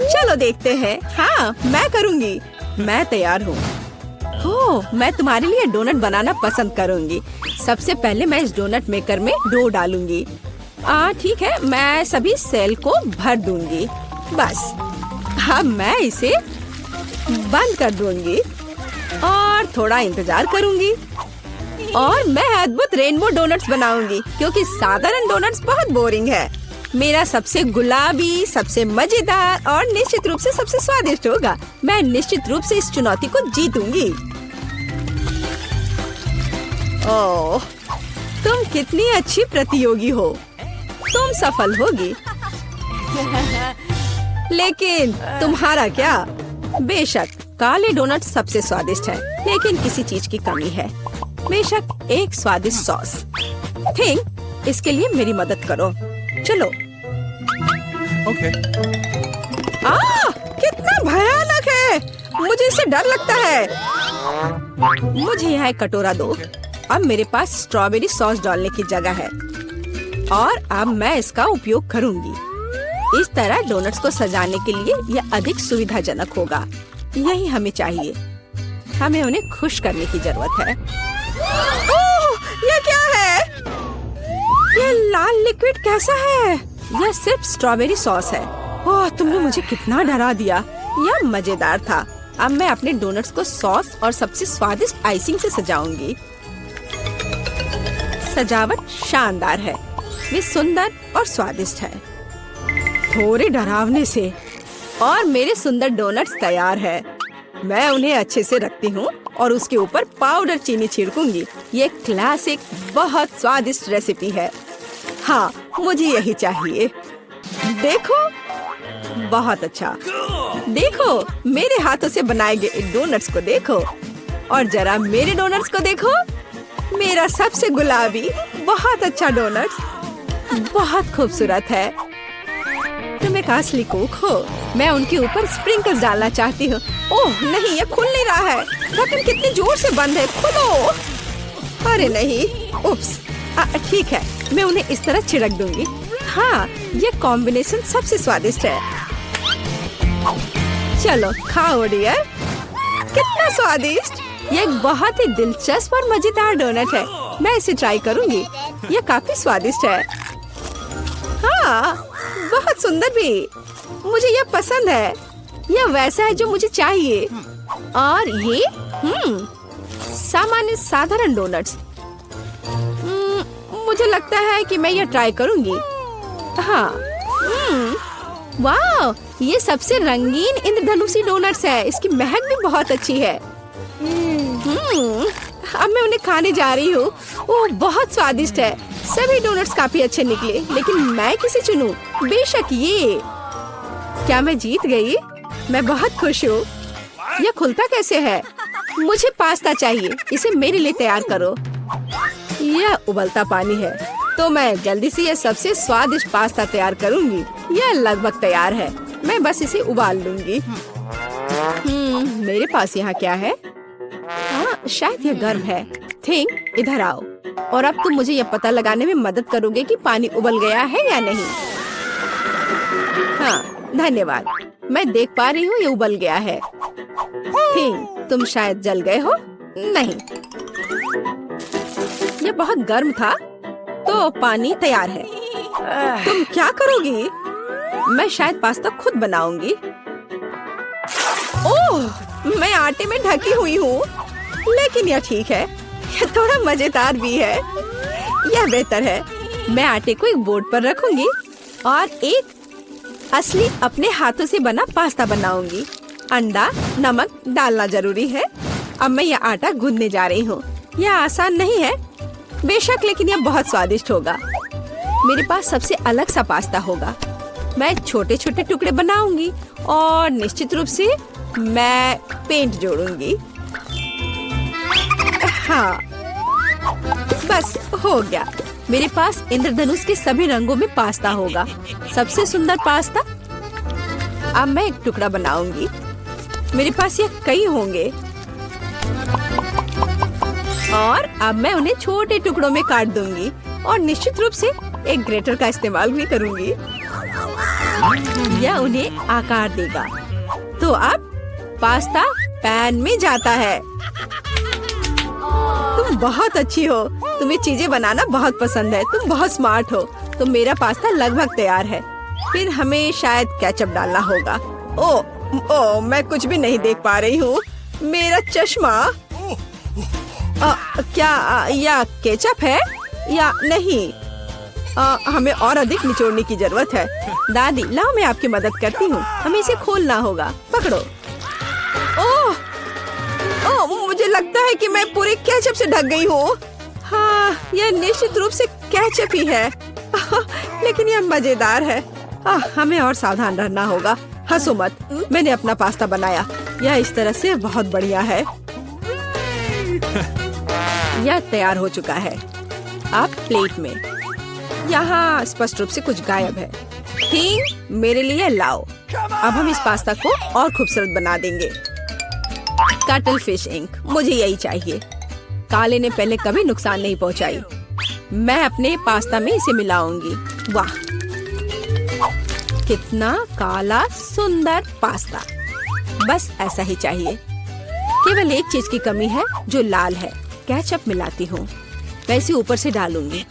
चलो देखते हैं। हाँ, मैं करूँगी। मैं तैयार हूँ। ओह, मैं तुम्हारे लिए डोनट बनाना पसंद करूँगी। सबसे पहले मैं इस डोनट मेकर में डो डालूंगी। ठीक है, मैं सभी सेल को भर दूंगी। बस अब मैं इसे बंद कर दूंगी और थोड़ा इंतजार करूंगी और मैं अद्भुत रेनबो डोनट्स बनाऊंगी, क्योंकि साधारण डोनट्स बहुत बोरिंग है। मेरा सबसे गुलाबी, सबसे मजेदार और निश्चित रूप से सबसे स्वादिष्ट होगा। मैं निश्चित रूप से इस चुनौती को जीतूंगी। ओह, तुम कितनी अच्छी प्रतियोगी हो। तुम सफल होगी। लेकिन तुम्हारा क्या? बेशक काले डोनट सबसे स्वादिष्ट है, लेकिन किसी चीज की कमी है। बेशक एक स्वादिष्ट सॉस। थिंक, इसके लिए मेरी मदद करो। चलो। Okay. कितना भयानक है। मुझे इससे डर लगता है। मुझे यहाँ एक कटोरा दो। अब मेरे पास स्ट्रॉबेरी सॉस डालने की जगह है और अब मैं इसका उपयोग करूंगी। इस तरह डोनट्स को सजाने के लिए यह अधिक सुविधाजनक होगा। यही हमें चाहिए। हमें उन्हें खुश करने की जरूरत है। ओह, यह क्या है? यह लाल लिक्विड कैसा है? यह सिर्फ स्ट्रॉबेरी सॉस है। ओह, तुमने मुझे कितना डरा दिया। यह मजेदार था। अब मैं अपने डोनट्स को सॉस और सबसे स्वादिष्ट आइसिंग से सजाऊंगी। सजावट शानदार है। वे सुंदर और स्वादिष्ट है। थोड़े डरावने से। और मेरे सुंदर डोनट्स तैयार है। मैं उन्हें अच्छे से रखती हूँ और उसके ऊपर पाउडर चीनी छिड़कूंगी। ये क्लासिक बहुत स्वादिष्ट रेसिपी है। हाँ, मुझे यही चाहिए। देखो, बहुत अच्छा। देखो, मेरे हाथों से बनाए गए डोनट्स को देखो और जरा मेरे डोनट्स को देखो। मेरा सबसे गुलाबी बहुत अच्छा डोनट्स बहुत खूबसूरत है। तुम एक असली कुक हो। मैं उनके ऊपर स्प्रिंकल्स डालना चाहती हूँ। ओह नहीं, ये खुल नहीं रहा है। ढक्कन कितनी जोर से बंद है। खुलो। अरे नहीं, उप्स। ठीक है, मैं उन्हें इस तरह छिड़क दूंगी। हाँ, ये कॉम्बिनेशन सबसे स्वादिष्ट है। चलो खाओ डियर। कितना स्वादिष्ट। ये एक बहुत ही दिलचस्प और मजेदार डोनट है। मैं इसे ट्राई करूंगी। ये काफी स्वादिष्ट है। हाँ, बहुत सुंदर भी। मुझे यह पसंद है। यह वैसा है जो मुझे चाहिए। और ये सामान्य साधारण डोनट्स। मुझे लगता है कि मैं यह ट्राई करूंगी। हाँ, वाह, ये सबसे रंगीन इंद्रधनुषी डोनट्स है। इसकी महक भी बहुत अच्छी है। अब मैं उन्हें खाने जा रही हूँ। ओह, बहुत स्वादिष्ट है। सभी डोनट्स काफी अच्छे निकले, लेकिन मैं किसे चुनूं? बेशक ये। क्या मैं जीत गई? मैं बहुत खुश हूँ। यह खुलता कैसे है? मुझे पास्ता चाहिए। इसे मेरे लिए तैयार करो। यह उबलता पानी है, तो मैं जल्दी से यह सबसे स्वादिष्ट पास्ता तैयार करूंगी। यह लगभग तैयार है। मैं बस इसे उबाल लूंगी। मेरे पास यहाँ क्या है? हाँ, शायद यह गर्म है। थिंक, इधर आओ। और अब तुम मुझे यह पता लगाने में मदद करोगे कि पानी उबल गया है या नहीं। हाँ, धन्यवाद। मैं देख पा रही हूँ ये उबल गया है। थिंक, तुम शायद जल गए हो। नहीं, ये बहुत गर्म था, तो पानी तैयार है। तुम क्या करोगी? मैं शायद पास्ता खुद बनाऊंगी। ओह, मैं आटे में ढकी हुई हूँ, लेकिन यह ठीक है। यह थोड़ा मजेदार भी है। यह बेहतर है। मैं आटे को एक बोर्ड पर रखूंगी और एक असली अपने हाथों से बना पास्ता बनाऊंगी। अंडा, नमक डालना जरूरी है। अब मैं यह आटा गूंदने जा रही हूँ। यह आसान नहीं है, बेशक, लेकिन यह बहुत स्वादिष्ट होगा। मेरे पास सबसे अलग सा पास्ता होगा। मैं छोटे छोटे टुकड़े बनाऊंगी और निश्चित रूप से मैं पेंट जोड़ूंगी। हाँ, बस हो गया। मेरे पास इंद्रधनुष के सभी रंगों में पास्ता होगा। सबसे सुंदर पास्ता। अब मैं एक टुकड़ा बनाऊंगी। मेरे पास ये कई होंगे और अब मैं उन्हें छोटे टुकड़ों में काट दूंगी और निश्चित रूप से एक ग्रेटर का इस्तेमाल भी करूंगी। यह उन्हें आकार देगा। तो अब पास्ता पैन में जाता है। तुम बहुत अच्छी हो। तुम्हें चीजें बनाना बहुत पसंद है। तुम बहुत स्मार्ट हो। तो मेरा पास्ता लगभग तैयार है। फिर हमें शायद केचप डालना होगा। ओ, मैं कुछ भी नहीं देख पा रही हूँ। मेरा चश्मा। क्या यह केचप है या नहीं? हमें और अधिक निचोड़ने की जरूरत है। दादी, लाओ मैं आपकी मदद करती हूँ। हमें इसे खोलना होगा। पकड़ो। ओह, मुझे लगता है कि मैं पूरे केचप से ढक गई हूँ। हाँ, यह निश्चित रूप से केचप ही है। लेकिन यह मजेदार है। हमें और सावधान रहना होगा। हंसो मत, मैंने अपना पास्ता बनाया। यह इस तरह से बहुत बढ़िया है। यह तैयार हो चुका है। अब प्लेट में। यहाँ स्पष्ट रूप से कुछ गायब है। ठीक, मेरे लिए लाओ। अब हम इस पास्ता को और खूबसूरत बना देंगे। कटल फिश इंक, मुझे यही चाहिए। काले ने पहले कभी नुकसान नहीं पहुंचाई। मैं अपने पास्ता में इसे मिलाऊंगी। वाह, कितना काला सुंदर पास्ता। बस ऐसा ही चाहिए। केवल एक चीज की कमी है जो लाल है। केचप मिलाती हूँ। मैं इसे ऊपर से डालूंगी।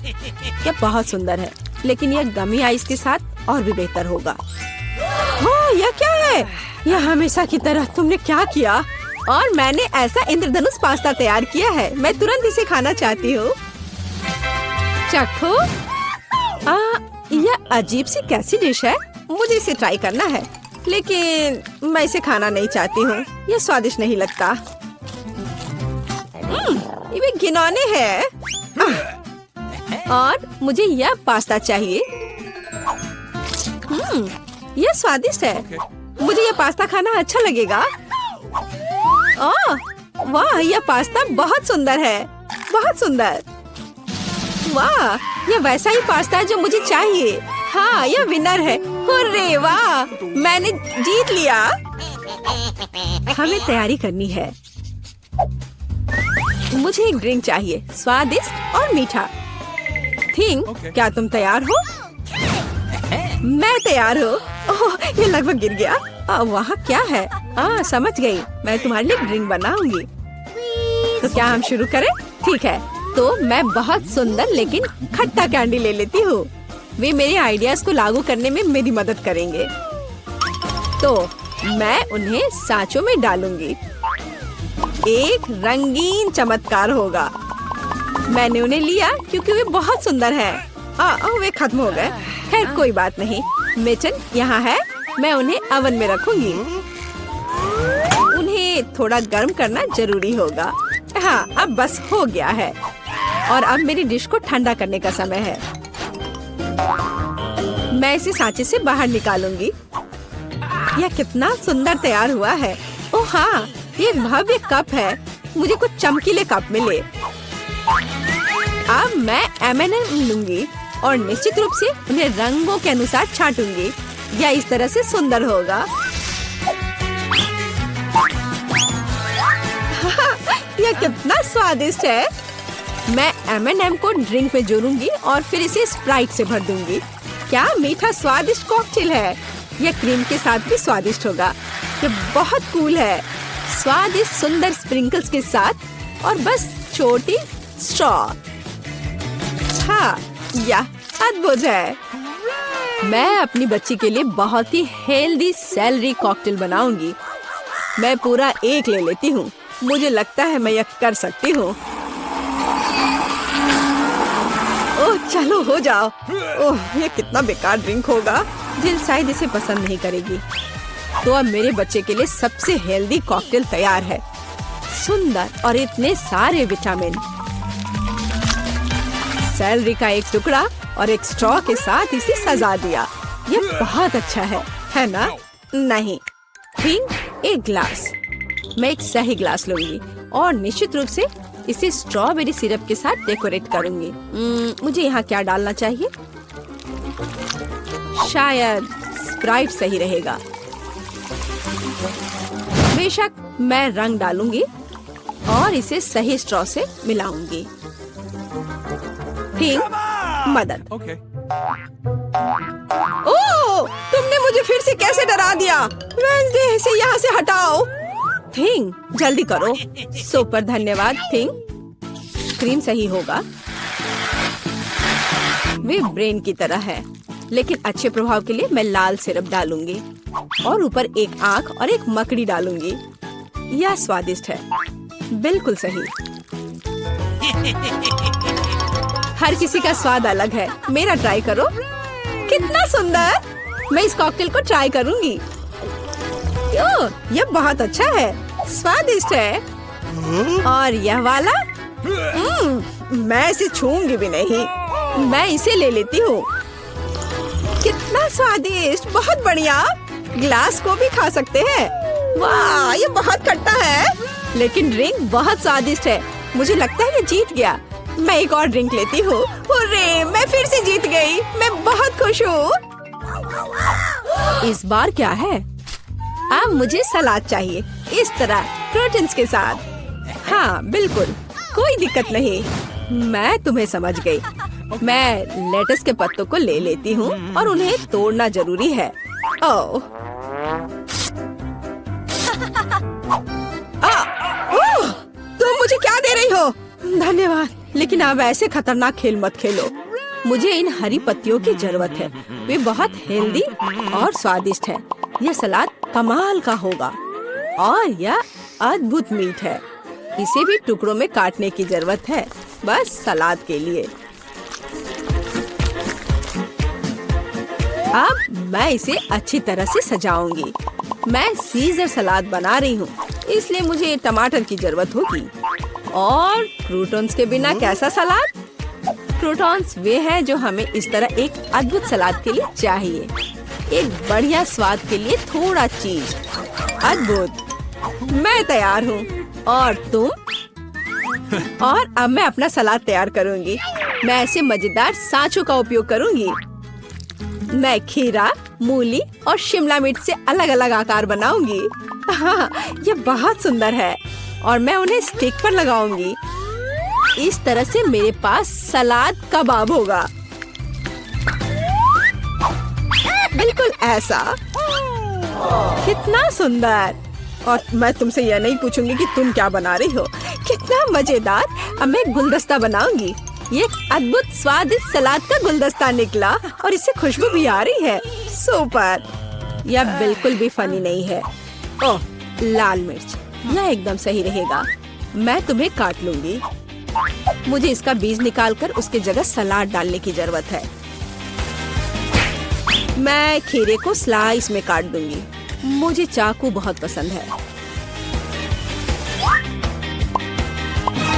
यह बहुत सुंदर है, लेकिन यह गमी आइस के साथ और भी बेहतर होगा। हाँ, यह क्या है? यह हमेशा की तरह तुमने क्या किया? और मैंने ऐसा इंद्रधनुष पास्ता तैयार किया है। मैं तुरंत इसे खाना चाहती हूँ। चखो। यह अजीब सी कैसी डिश है? मुझे इसे ट्राई करना है, लेकिन मैं इसे खाना नहीं चाहती हूँ। यह स्वादिष्ट नहीं लगता। ये घिनौने है। और मुझे यह पास्ता चाहिए। यह स्वादिष्ट है। मुझे यह पास्ता खाना अच्छा लगेगा। वाह, यह पास्ता बहुत सुंदर है। बहुत सुंदर। वाह, यह वैसा ही पास्ता है जो मुझे चाहिए। हाँ, यह विनर है। हुर्रे, वाह, मैंने जीत लिया। हमें तैयारी करनी है। मुझे एक ड्रिंक चाहिए, स्वादिष्ट और मीठा। थिंग, क्या तुम तैयार हो? मैं तैयार हूँ। ओह, ये लगभग गिर गया। वहाँ क्या है? समझ गई। मैं तुम्हारे लिए ड्रिंक बनाऊंगी। तो क्या हम शुरू करें? ठीक है। तो मैं बहुत सुंदर लेकिन खट्टा कैंडी ले लेती हूँ। वे मेरे आइडियाज को लागू करने में मेरी मदद करेंगे। तो मैं उन्हें सांचों में डालूंगी। एक रंगीन चमत्कार होगा। मैंने उन्हें लिया क्योंकि वे बहुत सुंदर हैं। वे खत्म हो गए। खैर, कोई बात नहीं। मेचन यहाँ है। मैं उन्हें ओवन में रखूंगी। उन्हें थोड़ा गर्म करना जरूरी होगा। हाँ, अब बस हो गया है। और अब मेरी डिश को ठंडा करने का समय है। मैं इसे सांचे से बाहर निकालूंगी। यह कितना सुंदर तैयार हुआ है। ओह हाँ, ये एक भव्य कप है। मुझे कुछ चमकीले कप मिले। अब मैं M&M लूंगी और निश्चित रूप से उन्हें रंगों के अनुसार छांटूंगी। यह इस तरह से सुंदर होगा। यह कितना स्वादिष्ट है। मैं M&M को ड्रिंक में जोड़ूंगी और फिर इसे स्प्राइट से भर दूंगी। क्या मीठा स्वादिष्ट कॉकटेल है। यह क्रीम के साथ भी स्वादिष्ट होगा। यह बहुत कूल है। स्वादिष्ट सुंदर स्प्रिंकल्स के साथ और बस छोटी स्ट्रॉ। हाँ, यह अद्भुत है। मैं अपनी बच्ची के लिए बहुत ही हेल्दी सेलरी कॉकटेल बनाऊंगी। मैं पूरा एक ले लेती हूँ। मुझे लगता है मैं यह कर सकती हूँ। ओह, चलो हो जाओ। ओह, ये कितना बेकार ड्रिंक होगा। जिल शायद इसे पसंद नहीं करेगी। तो अब मेरे बच्चे के लिए सबसे हेल्दी कॉकटेल तैयार है। सुंदर और इतने सारे विटामिन। सैलरी का एक टुकड़ा और एक स्ट्रॉ के साथ इसे सजा दिया। ये बहुत अच्छा है ना? नहीं, थिंग एक ग्लास। मैं एक सही ग्लास लूंगी और निश्चित रूप से इसे स्ट्रॉबेरी सिरप के साथ डेकोरेट करूंगी। मुझे यहाँ क्या डालना चाहिए? शायद स्प्राइट सही रहेगा। बेशक मैं रंग डालूंगी और इसे सही स्ट्रॉ से मिलाऊंगी। थिंग मदद। Okay. ओह, तुमने मुझे फिर से कैसे डरा दिया? वेंसडे इसे यहाँ से हटाओ। थिंग जल्दी करो। सुपर धन्यवाद थिंग। क्रीम सही होगा। वे ब्रेन की तरह है, लेकिन अच्छे प्रभाव के लिए मैं लाल सिरप डालूंगी और ऊपर एक आंख और एक मकड़ी डालूंगी। यह स्वादिष्ट है, बिल्कुल सही। हर किसी का स्वाद अलग है। मेरा ट्राई करो। कितना सुंदर! मैं इस कॉकटेल को ट्राई करूंगी। यह बहुत अच्छा है, स्वादिष्ट है। और यह वाला मैं इसे छूंगी भी नहीं। मैं इसे ले लेती हूँ। कितना स्वादिष्ट, बहुत बढ़िया। ग्लास को भी खा सकते हैं। वाह, ये बहुत खट्टा है, लेकिन ड्रिंक बहुत स्वादिष्ट है। मुझे लगता है मैं जीत गया। मैं एक और ड्रिंक लेती हूँ। हुर्रे, मैं फिर से जीत गई। मैं बहुत खुश हूँ। इस बार क्या है? अब मुझे सलाद चाहिए, इस तरह प्रोटीन्स के साथ। हाँ बिल्कुल, कोई दिक्कत नहीं। मैं तुम्हें समझ गई। मैं लेटस के पत्तों को ले लेती हूँ और उन्हें तोड़ना जरूरी है। ओह, तुम मुझे क्या दे रही हो? धन्यवाद, लेकिन अब ऐसे खतरनाक खेल मत खेलो। मुझे इन हरी पत्तियों की जरूरत है। वे बहुत हेल्दी और स्वादिष्ट है। यह सलाद कमाल का होगा और यह अद्भुत मीठ है। इसे भी टुकड़ों में काटने की जरूरत है, बस सलाद के लिए। अब मैं इसे अच्छी तरह से सजाऊंगी। मैं सीजर सलाद बना रही हूँ, इसलिए मुझे टमाटर की जरूरत होगी। और क्रूटॉन्स के बिना कैसा सलाद? क्रूटॉन्स वे हैं जो हमें इस तरह एक अद्भुत सलाद के लिए चाहिए। एक बढ़िया स्वाद के लिए थोड़ा चीज। अद्भुत। मैं तैयार हूँ। और तुम? और अब मैं अपना सलाद तैयार करूँगी। मैं ऐसे मजेदार सांचों का उपयोग करूँगी। मैं खीरा, मूली और शिमला मिर्च से अलग अलग आकार बनाऊंगी। हाँ, ये बहुत सुंदर है और मैं उन्हें स्टिक पर लगाऊंगी। इस तरह से मेरे पास सलाद कबाब होगा, बिल्कुल ऐसा। कितना सुंदर! और मैं तुमसे यह नहीं पूछूंगी कि तुम क्या बना रही हो। कितना मजेदार! अब मैं गुलदस्ता बनाऊंगी। ये एक अद्भुत स्वादिष्ट सलाद का गुलदस्ता निकला और इससे खुशबू भी आ रही है। सुपर! यह बिल्कुल भी फनी नहीं है। ओह, लाल मिर्च, यह एकदम सही रहेगा। मैं तुम्हें काट लूंगी। मुझे इसका बीज निकालकर उसके जगह सलाद डालने की जरूरत है। मैं खीरे को स्लाइस में काट दूंगी। मुझे चाकू बहुत पसंद है।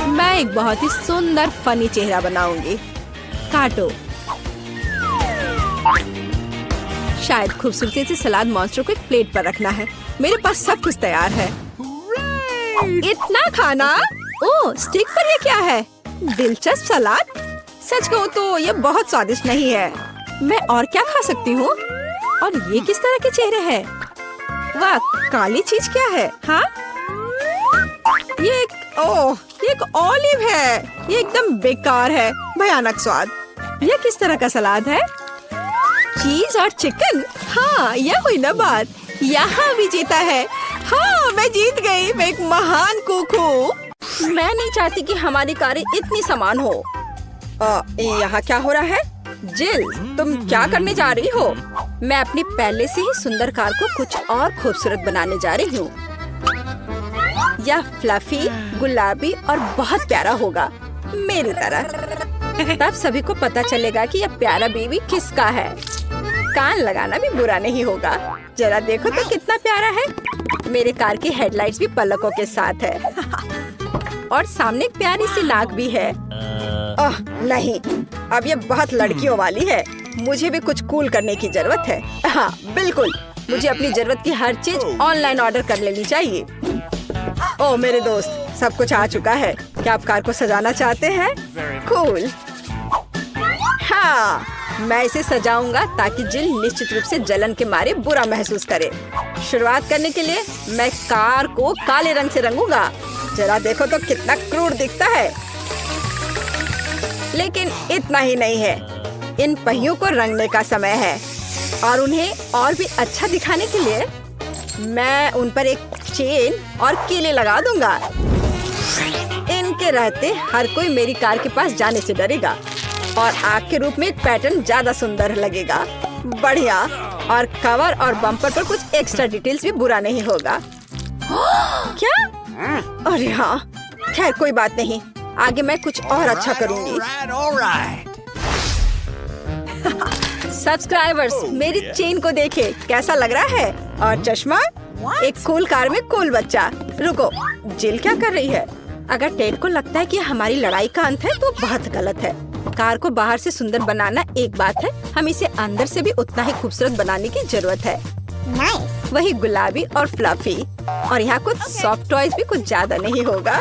मैं एक बहुत ही सुंदर फनी चेहरा बनाऊंगी। काटो। शायद खूबसूरती से सलाद मॉन्स्टर को एक प्लेट पर रखना है। मेरे पास सब कुछ तैयार है। इतना खाना? ओह, स्टिक पर ये क्या है? दिलचस्प सलाद। सच कहूँ तो ये बहुत स्वादिष्ट नहीं है। मैं और क्या खा सकती हूँ? और ये किस तरह के चेहरे हैं? वाह, काली चीज क्या है? हाँ, ये एक ऑलिव है। ये एकदम बेकार है, भयानक स्वाद। ये किस तरह का सलाद है? चीज और चिकन। हाँ, यह हुई ना बात। यहाँ भी जीता है। हाँ, मैं जीत गई। मैं एक महान कुक हूँ। मैं नहीं चाहती कि हमारी कारें इतनी समान हो। यहाँ क्या हो रहा है? जिल, तुम क्या करने जा रही हो? मैं अपनी पहले से ही सुंदर कार को कुछ और खूबसूरत बनाने जा रही हूँ। यह फ्लफी, गुलाबी और बहुत प्यारा होगा, मेरी तरह। तब सभी को पता चलेगा कि यह प्यारा बेबी किसका है। कान लगाना भी बुरा नहीं होगा। जरा देखो तो कितना प्यारा है। मेरे कार की हेडलाइट्स भी पलकों के साथ है और सामने एक प्यारी सी नाक भी है। नहीं, अब ये बहुत लड़कियों वाली है। मुझे भी कुछ कूल करने की जरूरत है। हाँ बिल्कुल, मुझे अपनी जरूरत की हर चीज ऑनलाइन ऑर्डर कर लेनी चाहिए। ओह मेरे दोस्त, सब कुछ आ चुका है। क्या आप कार को सजाना चाहते हैं? कूल। हाँ, मैं इसे सजाऊंगा ताकि जिल निश्चित रूप से जलन के मारे बुरा महसूस करे। शुरुआत करने के लिए मैं कार को काले रंग से रंगूंगा। जरा देखो तो कितना क्रूर दिखता है। लेकिन इतना ही नहीं है, इन पहियों को रंगने का समय है और उन्हें और भी अच्छा दिखाने के लिए मैं उन पर एक चेन और कीले लगा दूंगा। इनके रहते हर कोई मेरी कार के पास जाने से डरेगा और आग के रूप में एक पैटर्न ज्यादा सुंदर लगेगा। बढ़िया। और कवर और बम्पर पर कुछ एक्स्ट्रा डिटेल्स भी बुरा नहीं होगा। क्या? अरे हाँ, खैर कोई बात नहीं, आगे मैं कुछ और अच्छा करूंगी। सब्सक्राइबर्स, मेरी चेन को देखे, कैसा लग रहा है? और चश्मा, एक कूल कार में कूल बच्चा। रुको, जिल क्या कर रही है? अगर टेड को लगता है कि हमारी लड़ाई का अंत है तो बहुत गलत है। कार को बाहर से सुंदर बनाना एक बात है, हम इसे अंदर से भी उतना ही खूबसूरत बनाने की जरूरत है। वही गुलाबी और फ्लफी, और यहाँ कुछ सॉफ्ट टॉयज भी कुछ ज्यादा नहीं होगा।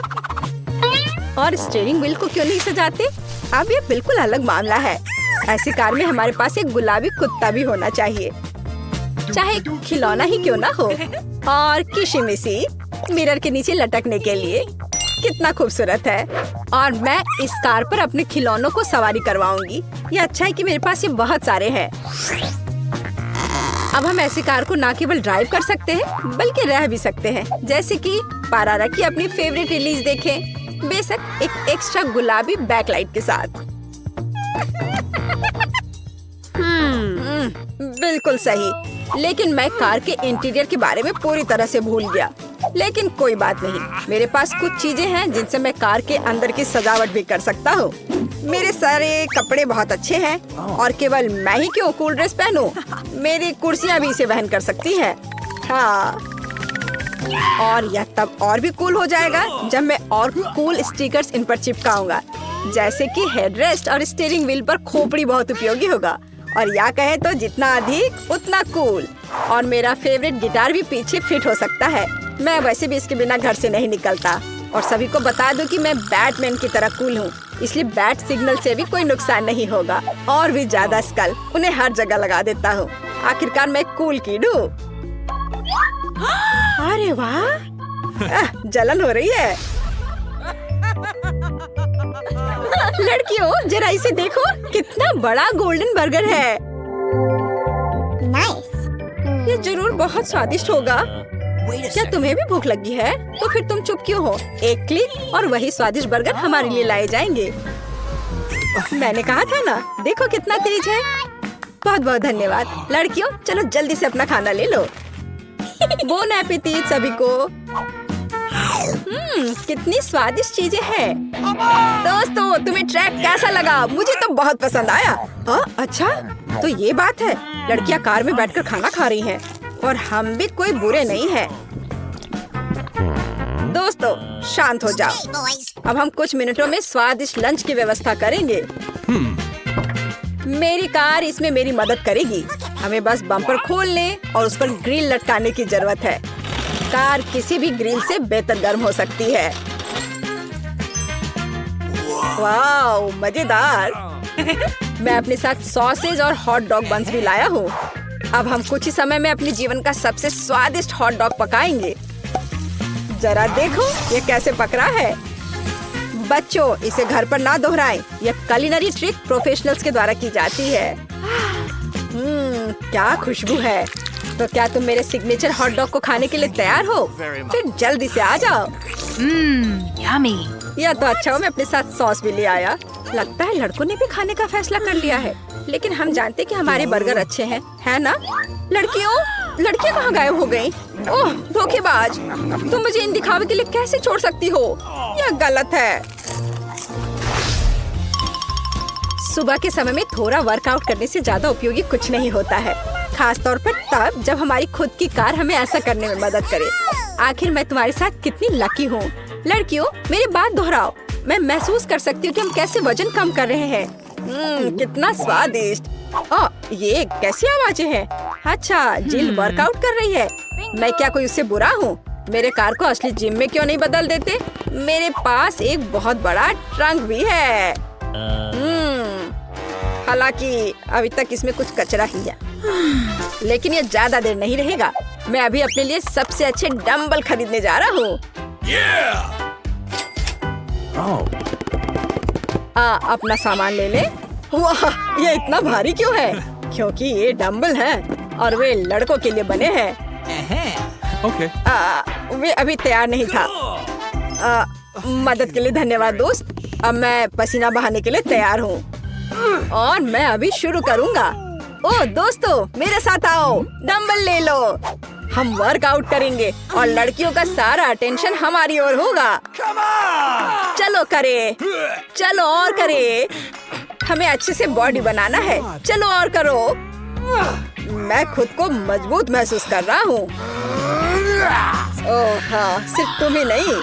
और स्टीयरिंग व्हील को क्यों नहीं सजाते? अब ये बिल्कुल अलग मामला है। ऐसी कार में हमारे पास एक गुलाबी कुत्ता भी होना चाहिए, चाहे खिलौना ही क्यों ना हो। और किशिमिशी मिरर के नीचे लटकने के लिए, कितना खूबसूरत है। और मैं इस कार पर अपने खिलौनों को सवारी करवाऊंगी। ये अच्छा है कि मेरे पास ये बहुत सारे हैं। अब हम ऐसी कार को न केवल ड्राइव कर सकते हैं बल्कि रह भी सकते हैं, जैसे कि पारारा की अपनी फेवरेट रिलीज देखें, बेशक एक एक्स्ट्रा गुलाबी बैकलाइट के साथ। बिल्कुल सही, लेकिन मैं कार के इंटीरियर के बारे में पूरी तरह से भूल गया। लेकिन कोई बात नहीं, मेरे पास कुछ चीजें हैं जिनसे मैं कार के अंदर की सजावट भी कर सकता हूँ। मेरे सारे कपड़े बहुत अच्छे हैं और केवल मैं ही क्यों कूल ड्रेस पहनूं? मेरी कुर्सियाँ भी इसे वहन कर सकती हैं। हाँ, और यह तब और भी कूल हो जाएगा जब मैं और कूल स्टिकर्स इन पर चिपकाऊंगा, जैसे कि हेडरेस्ट और स्टीयरिंग व्हील पर खोपड़ी बहुत उपयोगी होगा। और या कहे तो जितना अधिक उतना कूल। और मेरा फेवरेट गिटार भी पीछे फिट हो सकता है। मैं वैसे भी इसके बिना घर से नहीं निकलता। और सभी को बता दूं कि मैं बैटमैन की तरह कूल हूँ, इसलिए बैट सिग्नल से भी कोई नुकसान नहीं होगा। और भी ज्यादा स्कल, उन्हें हर जगह लगा देता हूँ। आखिरकार मैं कूल किड हूँ। अरे वाह, जलन हो रही है। लड़कियों, जरा इसे देखो, कितना बड़ा गोल्डन बर्गर है। ये जरूर बहुत स्वादिष्ट होगा। क्या तुम्हें भी भूख लगी है? तो फिर तुम चुप क्यों हो? एक क्लिक और वही स्वादिष्ट बर्गर हमारे लिए लाए जाएंगे। मैंने कहा था ना, देखो कितना तेज है। बहुत बहुत धन्यवाद। लड़कियों, चलो जल्दी से अपना खाना ले लो। बोन एपेटिट सभी को। कितनी स्वादिष्ट चीजें हैं। दोस्तों, तुम्हें ट्रैक कैसा लगा? मुझे तो बहुत पसंद आया। अच्छा, तो ये बात है, लड़कियां कार में बैठकर खाना खा रही हैं और हम भी कोई बुरे नहीं हैं। दोस्तों, शांत हो जाओ। अब हम कुछ मिनटों में स्वादिष्ट लंच की व्यवस्था करेंगे। मेरी कार इसमें मेरी मदद करेगी। हमें बस बम्पर खोलने और उस पर ग्रिल लटकाने की जरूरत है। कार किसी भी ग्रिल से बेहतर गर्म हो सकती है। वाओ, मजेदार। मैं अपने साथ सॉसेज और हॉट डॉग बंस भी लाया हूँ। अब हम कुछ ही समय में अपने जीवन का सबसे स्वादिष्ट हॉट डॉग पकाएंगे। जरा देखो ये कैसे पक रहा है। बच्चों, इसे घर पर ना दोहराएं। यह कुलिनरी ट्रिक प्रोफेशनल्स के द्वारा की जाती है। क्या खुशबू है। तो क्या तुम मेरे सिग्नेचर हॉट डॉग को खाने के लिए तैयार हो? फिर जल्दी से आ जाओ। यम्मी। यह तो अच्छा हो, मैं अपने साथ सॉस भी ले आया। लगता है लड़कों ने भी खाने का फैसला कर लिया है, लेकिन हम जानते कि हमारे बर्गर अच्छे हैं, है ना? लड़कियां कहाँ गायब हो गयी? ओह धोखेबाज, तुम मुझे इन दिखावे के लिए कैसे छोड़ सकती हो? यह गलत है। सुबह के समय में थोड़ा वर्कआउट करने से ज्यादा उपयोगी कुछ नहीं होता है, खास तौर पर तब जब हमारी खुद की कार हमें ऐसा करने में मदद करे। आखिर मैं तुम्हारे साथ कितनी लकी हूँ। लड़कियों, मेरी बात दोहराओ। मैं महसूस कर सकती हूँ कि हम कैसे वजन कम कर रहे हैं। कितना स्वादिष्ट। ये कैसी आवाजें हैं? अच्छा, जिल वर्कआउट कर रही है। मैं क्या कोई उससे बुरा हूँ? मेरे कार को असली जिम में क्यों नहीं बदल देते? मेरे पास एक बहुत बड़ा ट्रंक भी है। हालांकि अभी तक इसमें कुछ कचरा ही है, लेकिन ये ज्यादा देर नहीं रहेगा। मैं अभी अपने लिए सबसे अच्छे डंबल खरीदने जा रहा हूँ। Oh. अपना सामान ले ले। वाह, ये इतना भारी क्यों है? क्योंकि ये डंबल हैं और वे लड़कों के लिए बने हैं। Okay. वे अभी तैयार नहीं था। मदद के लिए धन्यवाद दोस्त। अब मैं पसीना बहाने के लिए तैयार हूँ और मैं अभी शुरू करूँगा। ओह दोस्तों, मेरे साथ आओ, डंबल ले लो। हम वर्कआउट करेंगे और लड़कियों का सारा अटेंशन हमारी ओर होगा। चलो करे, चलो और करे। हमें अच्छे से बॉडी बनाना है। चलो और करो। मैं खुद को मजबूत महसूस कर रहा हूँ। ओह हाँ, सिर्फ तुम ही नहीं।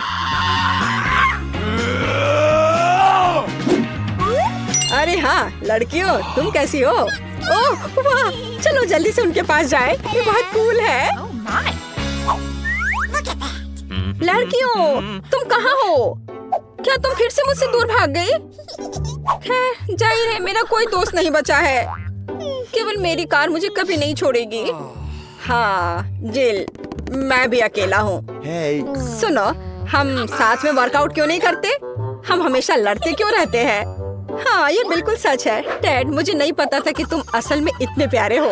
अरे हाँ लड़कियों, तुम कैसी हो? ओह वाह, चलो जल्दी से उनके पास जाए। ये बहुत कूल है। Oh my. लड़कियों, तुम कहाँ हो? क्या तुम फिर से मुझसे दूर भाग गई? खैर, जाहिर है मेरा कोई दोस्त नहीं बचा है। केवल मेरी कार मुझे कभी नहीं छोड़ेगी। हाँ जिल, मैं भी अकेला हूँ। सुनो, हम साथ में वर्कआउट क्यों नहीं करते? हम हमेशा लड़ते क्यों रहते हैं? हाँ, ये बिल्कुल सच है। डैड, मुझे नहीं पता था कि तुम असल में इतने प्यारे हो।